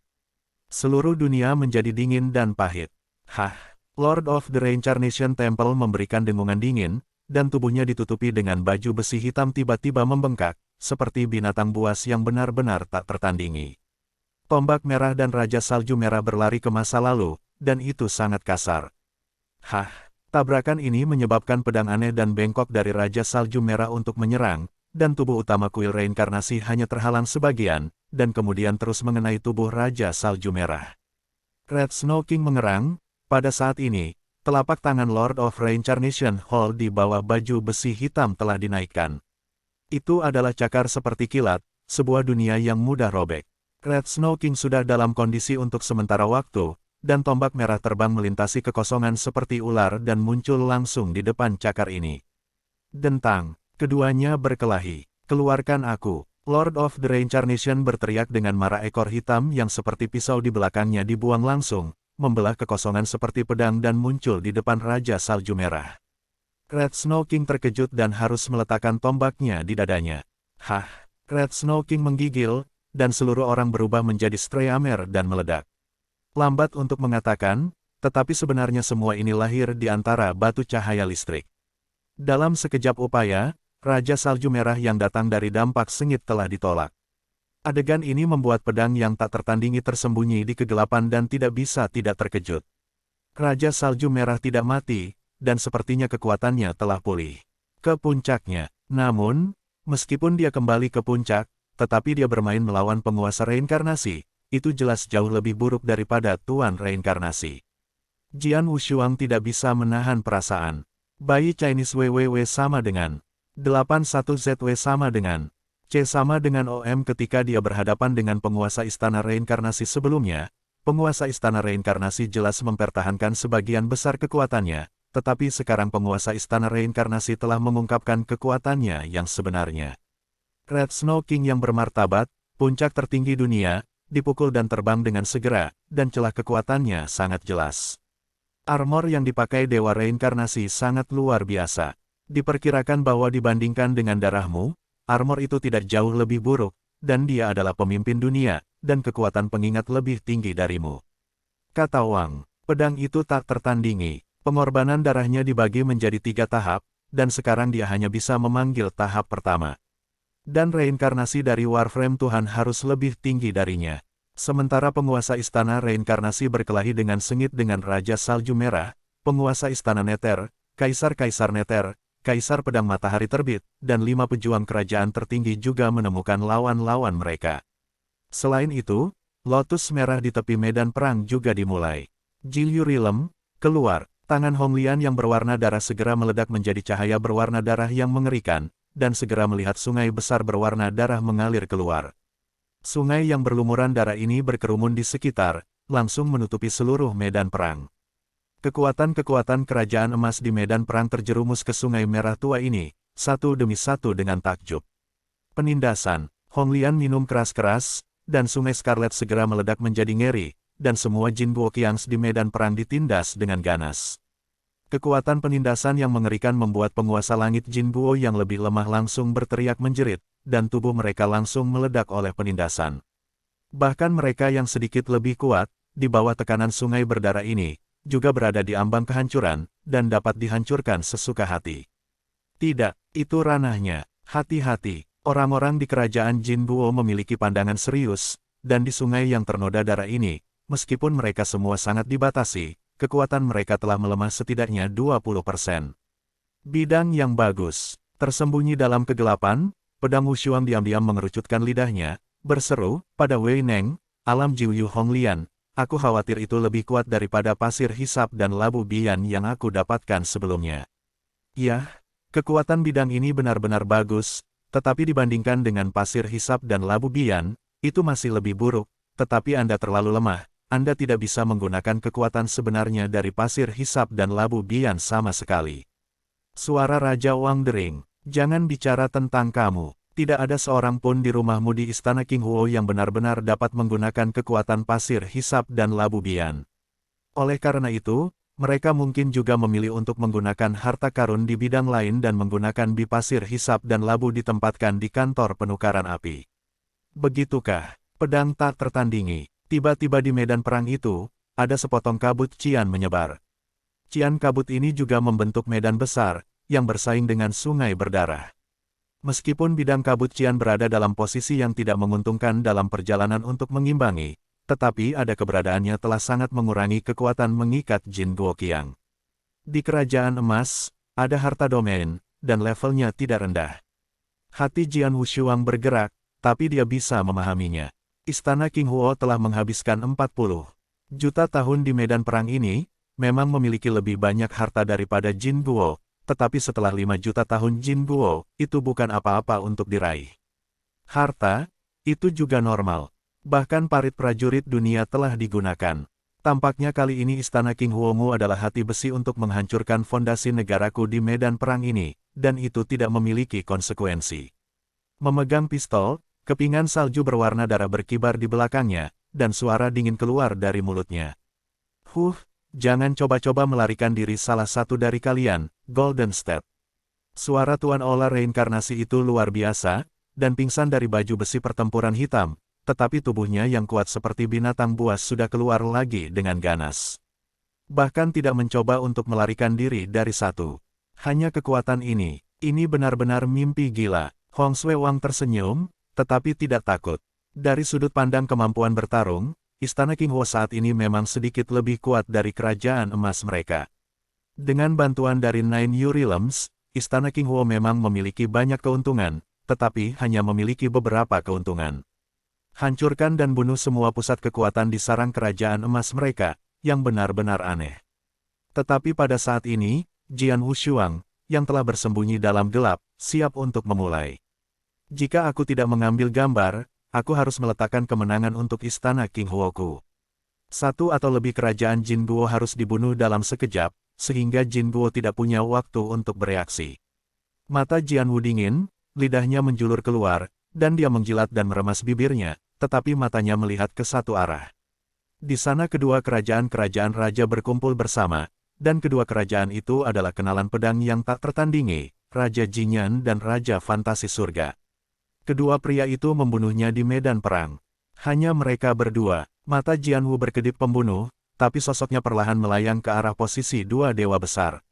A: Seluruh dunia menjadi dingin dan pahit. Hah! Lord of the Reincarnation Temple memberikan dengungan dingin, dan tubuhnya ditutupi dengan baju besi hitam tiba-tiba membengkak, seperti binatang buas yang benar-benar tak tertandingi. Tombak merah dan Raja Salju Merah berlari ke masa lalu, dan itu sangat kasar. Hah! Tabrakan ini menyebabkan pedang aneh dan bengkok dari Raja Salju Merah untuk menyerang, dan tubuh utama kuil reinkarnasi hanya terhalang sebagian, dan kemudian terus mengenai tubuh Raja Salju Merah. Red Snow King mengerang. Pada saat ini, telapak tangan Lord of Reincarnation Hall di bawah baju besi hitam telah dinaikkan. Itu adalah cakar seperti kilat, sebuah dunia yang mudah robek. Red Snow King sudah dalam kondisi untuk sementara waktu, dan tombak merah terbang melintasi kekosongan seperti ular dan muncul langsung di depan cakar ini. Dentang, keduanya berkelahi. Keluarkan aku. Lord of the Reincarnation berteriak dengan marah, ekor hitam yang seperti pisau di belakangnya dibuang langsung, membelah kekosongan seperti pedang dan muncul di depan Raja Salju Merah. Red Snow King terkejut dan harus meletakkan tombaknya di dadanya. Hah! Red Snow King menggigil, dan seluruh orang berubah menjadi Streamer dan meledak. Lambat untuk mengatakan, tetapi sebenarnya semua ini lahir di antara batu cahaya listrik. Dalam sekejap upaya, Raja Salju Merah yang datang dari dampak sengit telah ditolak. Adegan ini membuat pedang yang tak tertandingi tersembunyi di kegelapan dan tidak bisa tidak terkejut. Raja Salju Merah tidak mati, dan sepertinya kekuatannya telah pulih ke puncaknya. Namun, meskipun dia kembali ke puncak, tetapi dia bermain melawan penguasa reinkarnasi, itu jelas jauh lebih buruk daripada Tuan Reinkarnasi. Jian Wushuang tidak bisa menahan perasaan. Bayi Chinese WWW sama dengan 81ZW sama dengan C sama dengan OM ketika dia berhadapan dengan penguasa Istana Reinkarnasi sebelumnya. Penguasa Istana Reinkarnasi jelas mempertahankan sebagian besar kekuatannya, tetapi sekarang penguasa Istana Reinkarnasi telah mengungkapkan kekuatannya yang sebenarnya. Red Snow King yang bermartabat, puncak tertinggi dunia, dipukul dan terbang dengan segera, dan celah kekuatannya sangat jelas. Armor yang dipakai Dewa Reinkarnasi sangat luar biasa. Diperkirakan bahwa dibandingkan dengan darahmu, armor itu tidak jauh lebih buruk, dan dia adalah pemimpin dunia, dan kekuatan pengingat lebih tinggi darimu. Kata Wang, pedang itu tak tertandingi. Pengorbanan darahnya dibagi menjadi 3 tahap, dan sekarang dia hanya bisa memanggil tahap pertama. Dan reinkarnasi dari Warframe Tuhan harus lebih tinggi darinya. Sementara penguasa Istana Reinkarnasi berkelahi dengan sengit dengan Raja Salju Merah, penguasa Istana Neter, Kaisar-Kaisar Neter, Kaisar Pedang Matahari Terbit, dan 5 pejuang kerajaan tertinggi juga menemukan lawan-lawan mereka. Selain itu, Lotus Merah di tepi medan perang juga dimulai. Jilyu Rilem, keluar. Tangan Honglian yang berwarna darah segera meledak menjadi cahaya berwarna darah yang mengerikan, dan segera melihat sungai besar berwarna darah mengalir keluar. Sungai yang berlumuran darah ini berkerumun di sekitar, langsung menutupi seluruh medan perang. Kekuatan-kekuatan kerajaan emas di medan perang terjerumus ke sungai merah tua ini, satu demi satu dengan takjub. Penindasan, Honglian minum keras-keras, dan sungai Scarlet segera meledak menjadi ngeri, dan semua Jin Guoqiangs di medan perang ditindas dengan ganas. Kekuatan penindasan yang mengerikan membuat penguasa langit Jin Guo yang lebih lemah langsung berteriak menjerit, dan tubuh mereka langsung meledak oleh penindasan. Bahkan mereka yang sedikit lebih kuat, di bawah tekanan sungai berdarah ini, juga berada di ambang kehancuran, dan dapat dihancurkan sesuka hati. Tidak, itu ranahnya. Hati-hati, orang-orang di kerajaan Jin Guo memiliki pandangan serius, dan di sungai yang ternoda darah ini, meskipun mereka semua sangat dibatasi, kekuatan mereka telah melemah setidaknya 20%. Bidang yang bagus. Tersembunyi dalam kegelapan, pedang Wushuang diam-diam mengerucutkan lidahnya, berseru, pada Wei Neng, alam Jiuyu Honglian, aku khawatir itu lebih kuat daripada pasir hisap dan labu bian yang aku dapatkan sebelumnya. Yah, kekuatan bidang ini benar-benar bagus, tetapi dibandingkan dengan pasir hisap dan labu bian, itu masih lebih buruk, tetapi Anda terlalu lemah. Anda tidak bisa menggunakan kekuatan sebenarnya dari pasir hisap dan labu bian sama sekali. Suara Raja Wang dering, jangan bicara tentang kamu. Tidak ada seorang pun di rumahmu di Istana King Huo yang benar-benar dapat menggunakan kekuatan pasir hisap dan labu bian. Oleh karena itu, mereka mungkin juga memilih untuk menggunakan harta karun di bidang lain dan menggunakan pasir hisap dan labu ditempatkan di kantor penukaran api. Begitukah? Pedang tak tertandingi. Tiba-tiba di medan perang itu, ada sepotong kabut cian menyebar. Cian kabut ini juga membentuk medan besar, yang bersaing dengan sungai berdarah. Meskipun bidang kabut cian berada dalam posisi yang tidak menguntungkan dalam perjalanan untuk mengimbangi, tetapi ada keberadaannya telah sangat mengurangi kekuatan mengikat Jin Guoqiang. Di kerajaan emas, ada harta domain, dan levelnya tidak rendah. Hati Jian Wushuang bergerak, tapi dia bisa memahaminya. Istana King Huo telah menghabiskan 40 juta tahun di medan perang ini, memang memiliki lebih banyak harta daripada Jin Guo, tetapi setelah 5 juta tahun Jin Guo, itu bukan apa-apa untuk diraih. Harta, itu juga normal. Bahkan parit prajurit dunia telah digunakan. Tampaknya kali ini Istana King Huo-mu adalah hati besi untuk menghancurkan fondasi negaraku di medan perang ini, dan itu tidak memiliki konsekuensi. Memegang pistol, kepingan salju berwarna darah berkibar di belakangnya, dan suara dingin keluar dari mulutnya. Jangan coba-coba melarikan diri salah satu dari kalian, Golden State. Suara Tuan Ola reinkarnasi itu luar biasa, dan pingsan dari baju besi pertempuran hitam, tetapi tubuhnya yang kuat seperti binatang buas sudah keluar lagi dengan ganas. Bahkan tidak mencoba untuk melarikan diri dari satu. Hanya kekuatan ini benar-benar mimpi gila. Hong Sui Wang tersenyum, tetapi tidak takut. Dari sudut pandang kemampuan bertarung, Istana King Huo saat ini memang sedikit lebih kuat dari kerajaan emas mereka. Dengan bantuan dari Nine Yu Realms, Istana King Huo memang memiliki banyak keuntungan, tetapi hanya memiliki beberapa keuntungan. Hancurkan dan bunuh semua pusat kekuatan di sarang kerajaan emas mereka, yang benar-benar aneh. Tetapi pada saat ini, Jian Wushuang, yang telah bersembunyi dalam gelap, siap untuk memulai. Jika aku tidak mengambil gambar, aku harus meletakkan kemenangan untuk Istana King Huo-ku. Satu atau lebih kerajaan Jin Guo harus dibunuh dalam sekejap, sehingga Jin Guo tidak punya waktu untuk bereaksi. Mata Jian Wu dingin, lidahnya menjulur keluar, dan dia menjilat dan meremas bibirnya, tetapi matanya melihat ke satu arah. Di sana kedua kerajaan-kerajaan raja berkumpul bersama, dan kedua kerajaan itu adalah kenalan pedang yang tak tertandingi, Raja Jinyan dan Raja Fantasi Surga. Kedua pria itu membunuhnya di medan perang. Hanya mereka berdua. Mata Jian Wu berkedip pembunuh, tapi sosoknya perlahan melayang ke arah posisi dua dewa besar.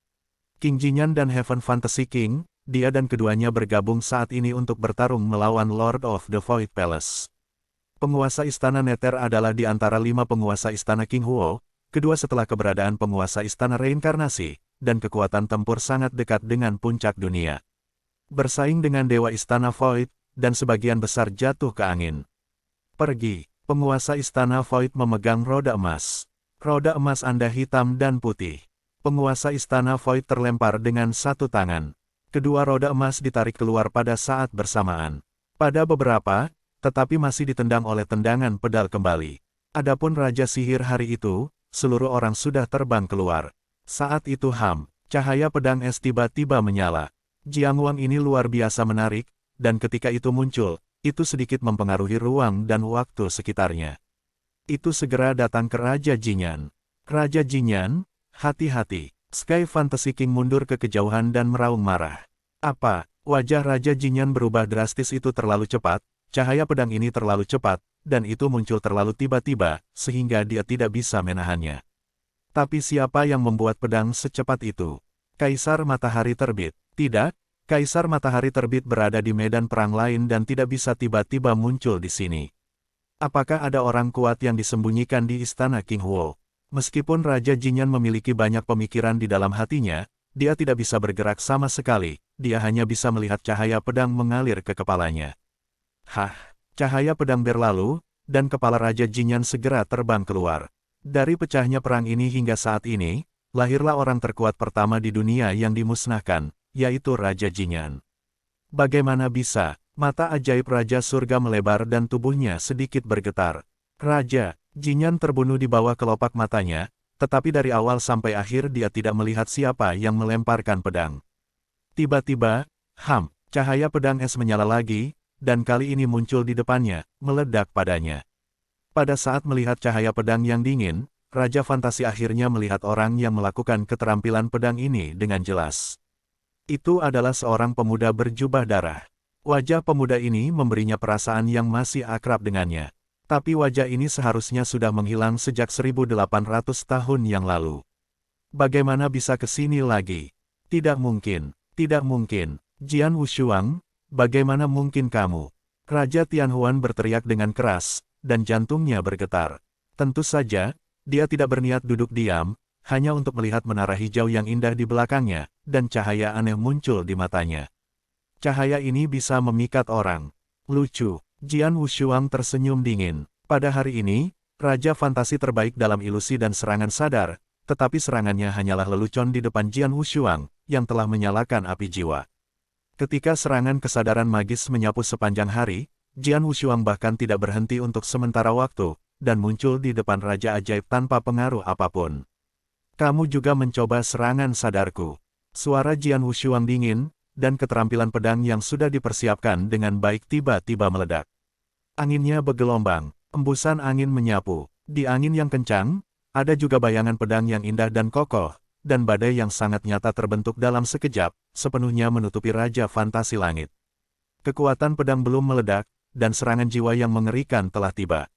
A: King Jinyan dan Heaven Fantasy King, dia dan keduanya bergabung saat ini untuk bertarung melawan Lord of the Void Palace. Penguasa Istana Nether adalah di antara 5 penguasa Istana King Huo, kedua setelah keberadaan penguasa Istana Reinkarnasi, dan kekuatan tempur sangat dekat dengan puncak dunia. Bersaing dengan Dewa Istana Void, dan sebagian besar jatuh ke angin. Pergi, penguasa Istana Void memegang roda emas. Roda emas Anda hitam dan putih. Penguasa Istana Void terlempar dengan satu tangan. Kedua roda emas ditarik keluar pada saat bersamaan. Pada beberapa, tetapi masih ditendang oleh tendangan pedal kembali. Adapun Raja Sihir hari itu, seluruh orang sudah terbang keluar. Saat itu cahaya pedang es tiba-tiba menyala. Jiang Wang ini luar biasa menarik, dan ketika itu muncul, itu sedikit mempengaruhi ruang dan waktu sekitarnya. Itu segera datang ke Raja Jinyan. Raja Jinyan, hati-hati. Sky Fantasy King mundur ke kejauhan dan meraung marah. Apa? Wajah Raja Jinyan berubah drastis. Itu terlalu cepat, cahaya pedang ini terlalu cepat, dan itu muncul terlalu tiba-tiba, sehingga dia tidak bisa menahannya. Tapi siapa yang membuat pedang secepat itu? Kaisar Matahari Terbit. Tidak, Kaisar Matahari Terbit berada di medan perang lain dan tidak bisa tiba-tiba muncul di sini. Apakah ada orang kuat yang disembunyikan di istana King Huo? Meskipun Raja Jinyan memiliki banyak pemikiran di dalam hatinya, dia tidak bisa bergerak sama sekali, dia hanya bisa melihat cahaya pedang mengalir ke kepalanya. Cahaya pedang berlalu, dan kepala Raja Jinyan segera terbang keluar. Dari pecahnya perang ini hingga saat ini, lahirlah orang terkuat pertama di dunia yang dimusnahkan, yaitu Raja Jinyan. Bagaimana bisa? Mata ajaib Raja Surga melebar dan tubuhnya sedikit bergetar. Raja Jinyan terbunuh di bawah kelopak matanya, tetapi dari awal sampai akhir dia tidak melihat siapa yang melemparkan pedang. Tiba-tiba, cahaya pedang es menyala lagi, dan kali ini muncul di depannya, meledak padanya. Pada saat melihat cahaya pedang yang dingin, Raja Fantasi akhirnya melihat orang yang melakukan keterampilan pedang ini dengan jelas. Itu adalah seorang pemuda berjubah darah. Wajah pemuda ini memberinya perasaan yang masih akrab dengannya. Tapi wajah ini seharusnya sudah menghilang sejak 1800 tahun yang lalu. Bagaimana bisa ke sini lagi? Tidak mungkin, tidak mungkin. Jian Wushuang, bagaimana mungkin kamu? Raja Tianhuan berteriak dengan keras, dan jantungnya bergetar. Tentu saja, dia tidak berniat duduk diam, hanya untuk melihat menara hijau yang indah di belakangnya, dan cahaya aneh muncul di matanya. Cahaya ini bisa memikat orang. Lucu. Jian Wushuang tersenyum dingin. Pada hari ini, Raja Fantasi terbaik dalam ilusi dan serangan sadar, tetapi serangannya hanyalah lelucon di depan Jian Wushuang, yang telah menyalakan api jiwa. Ketika serangan kesadaran magis menyapu sepanjang hari, Jian Wushuang bahkan tidak berhenti untuk sementara waktu, dan muncul di depan Raja Ajaib tanpa pengaruh apapun. Kamu juga mencoba serangan sadarku. Suara Jian Wushuang dingin, dan keterampilan pedang yang sudah dipersiapkan dengan baik tiba-tiba meledak. Anginnya bergelombang, embusan angin menyapu. Di angin yang kencang, ada juga bayangan pedang yang indah dan kokoh, dan badai yang sangat nyata terbentuk dalam sekejap, sepenuhnya menutupi Raja Fantasi Langit. Kekuatan pedang belum meledak, dan serangan jiwa yang mengerikan telah tiba.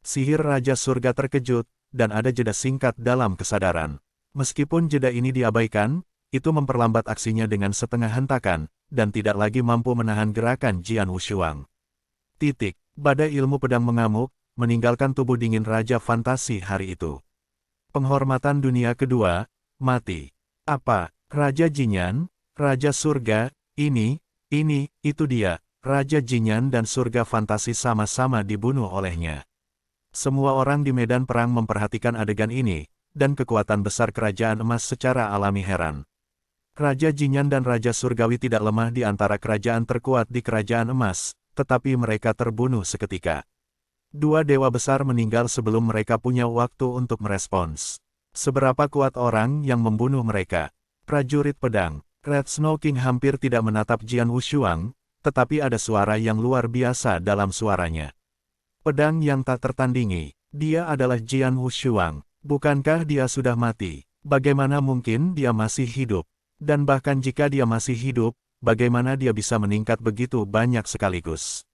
A: Sihir Raja Surga terkejut, dan ada jeda singkat dalam kesadaran. Meskipun jeda ini diabaikan, itu memperlambat aksinya dengan setengah hentakan, dan tidak lagi mampu menahan gerakan Jian Wushuang. Badai ilmu pedang mengamuk, meninggalkan tubuh dingin Raja Fantasi hari itu. Penghormatan dunia kedua, mati. Apa? Raja Jinyan, Raja Surga, itu dia. Raja Jinyan dan Surga Fantasi sama-sama dibunuh olehnya. Semua orang di medan perang memperhatikan adegan ini, dan kekuatan besar kerajaan emas secara alami heran. Raja Jinyan dan Raja Surgawi tidak lemah di antara kerajaan terkuat di kerajaan emas, tetapi mereka terbunuh seketika. Dua dewa besar meninggal sebelum mereka punya waktu untuk merespons. Seberapa kuat orang yang membunuh mereka? Prajurit pedang, Red Snow King hampir tidak menatap Jian Wushuang, tetapi ada suara yang luar biasa dalam suaranya. Pedang yang tak tertandingi, dia adalah Jian Wushuang. Bukankah dia sudah mati? Bagaimana mungkin dia masih hidup? Dan bahkan jika dia masih hidup, bagaimana dia bisa meningkat begitu banyak sekaligus?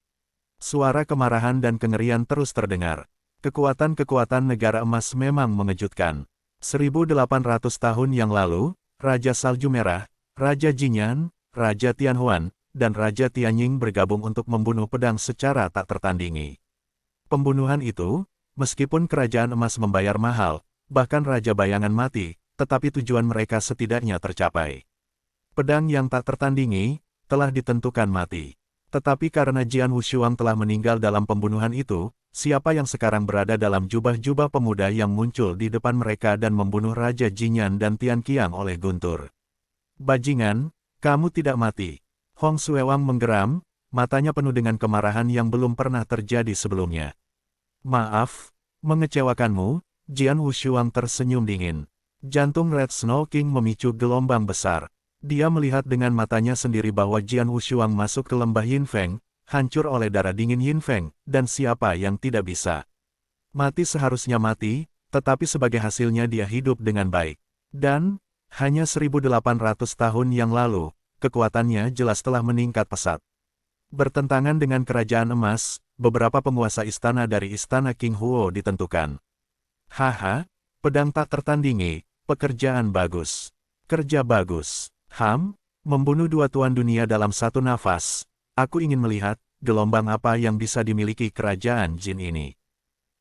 A: Suara kemarahan dan kengerian terus terdengar. Kekuatan-kekuatan negara emas memang mengejutkan. 1800 tahun yang lalu, Raja Salju Merah, Raja Jinyan, Raja Tianhuan, dan Raja Tianying bergabung untuk membunuh pedang secara tak tertandingi. Pembunuhan itu, meskipun kerajaan emas membayar mahal, bahkan Raja Bayangan mati, tetapi tujuan mereka setidaknya tercapai. Pedang yang tak tertandingi, telah ditentukan mati. Tetapi karena Jian Wushuang telah meninggal dalam pembunuhan itu, siapa yang sekarang berada dalam jubah-jubah pemuda yang muncul di depan mereka dan membunuh Raja Jinyan dan Tian Qiang oleh guntur. Bajingan, kamu tidak mati. Hong Xuewang menggeram, matanya penuh dengan kemarahan yang belum pernah terjadi sebelumnya. Maaf, mengecewakanmu, Jian Wushuang tersenyum dingin. Jantung Red Snow King memicu gelombang besar. Dia melihat dengan matanya sendiri bahwa Jian Wushuang masuk ke lembah Yinfeng, hancur oleh darah dingin Yinfeng, dan siapa yang tidak bisa. Mati seharusnya mati, tetapi sebagai hasilnya dia hidup dengan baik. Dan, hanya 1800 tahun yang lalu, kekuatannya jelas telah meningkat pesat. Bertentangan dengan kerajaan emas, beberapa penguasa istana dari istana King Huo ditentukan. Haha, pedang tak tertandingi, pekerjaan bagus. Kerja bagus. Membunuh dua tuan dunia dalam satu nafas. Aku ingin melihat, gelombang apa yang bisa dimiliki kerajaan jin ini.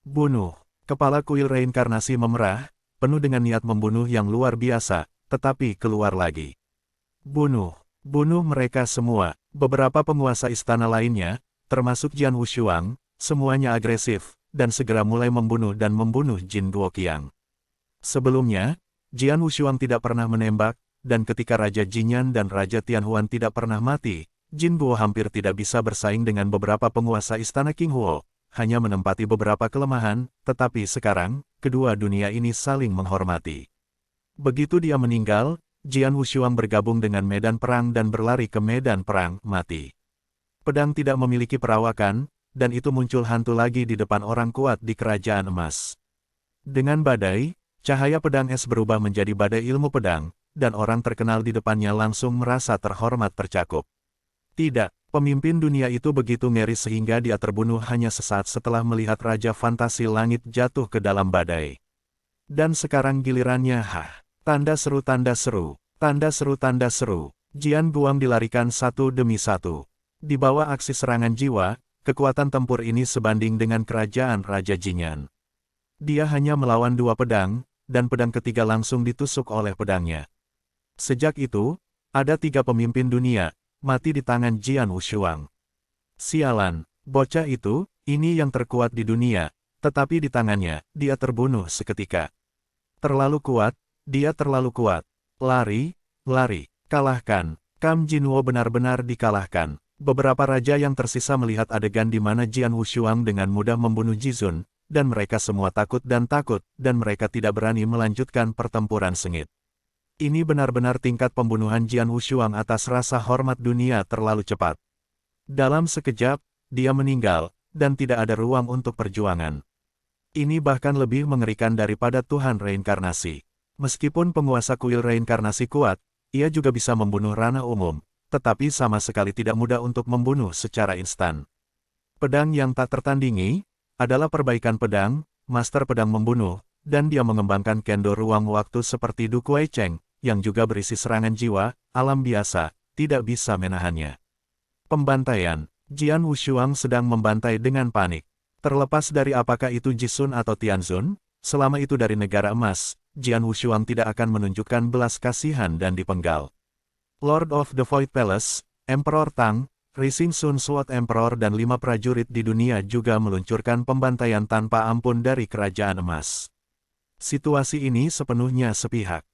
A: Bunuh. Kepala kuil reinkarnasi memerah, penuh dengan niat membunuh yang luar biasa, tetapi keluar lagi. Bunuh. Bunuh mereka semua. Beberapa penguasa istana lainnya, termasuk Jian Wushuang, semuanya agresif, dan segera mulai membunuh dan membunuh Jin Guoqiang. Sebelumnya, Jian Wushuang tidak pernah menembak, dan ketika Raja Jinyan dan Raja Tianhuan tidak pernah mati, Jin Guo hampir tidak bisa bersaing dengan beberapa penguasa istana King Huo, hanya menempati beberapa kelemahan, tetapi sekarang, kedua dunia ini saling menghormati. Begitu dia meninggal, Jian Wushuang bergabung dengan medan perang dan berlari ke medan perang, mati. Pedang tidak memiliki perawakan, dan itu muncul hantu lagi di depan orang kuat di kerajaan emas. Dengan badai, cahaya pedang es berubah menjadi badai ilmu pedang, dan orang terkenal di depannya langsung merasa terhormat tercakup. Tidak, pemimpin dunia itu begitu ngeri sehingga dia terbunuh hanya sesaat setelah melihat Raja Fantasi Langit jatuh ke dalam badai. Dan sekarang gilirannya, tanda seru tanda seru, tanda seru tanda seru. Jian Guang dilarikan satu demi satu. Di bawah aksi serangan jiwa, kekuatan tempur ini sebanding dengan kerajaan Raja Jinyan. Dia hanya melawan dua pedang, dan pedang ketiga langsung ditusuk oleh pedangnya. Sejak itu, ada 3 pemimpin dunia, mati di tangan Jian Wushuang. Sialan, bocah itu, ini yang terkuat di dunia, tetapi di tangannya, dia terbunuh seketika. Terlalu kuat, dia terlalu kuat. Lari, lari, kalahkan. Kam Jinwo benar-benar dikalahkan. Beberapa raja yang tersisa melihat adegan di mana Jian Wushuang dengan mudah membunuh Jizun, dan mereka semua takut, dan mereka tidak berani melanjutkan pertempuran sengit. Ini benar-benar tingkat pembunuhan Jian Wushuang atas rasa hormat dunia terlalu cepat. Dalam sekejap, dia meninggal, dan tidak ada ruang untuk perjuangan. Ini bahkan lebih mengerikan daripada Tuhan Reinkarnasi. Meskipun penguasa kuil reinkarnasi kuat, ia juga bisa membunuh ranah umum, tetapi sama sekali tidak mudah untuk membunuh secara instan. Pedang yang tak tertandingi, adalah perbaikan pedang, master pedang membunuh, dan dia mengembangkan kendo ruang waktu seperti Du Kuai Cheng, yang juga berisi serangan jiwa, alam biasa, tidak bisa menahannya. Pembantaian. Jian Wushuang sedang membantai dengan panik. Terlepas dari apakah itu Jizun atau Tianzun, selama itu dari negara emas, Jian Wushuang tidak akan menunjukkan belas kasihan dan dipenggal. Lord of the Void Palace, Emperor Tang, Rising Sun Sword Emperor dan 5 prajurit di dunia juga meluncurkan pembantaian tanpa ampun dari kerajaan emas. Situasi ini sepenuhnya sepihak.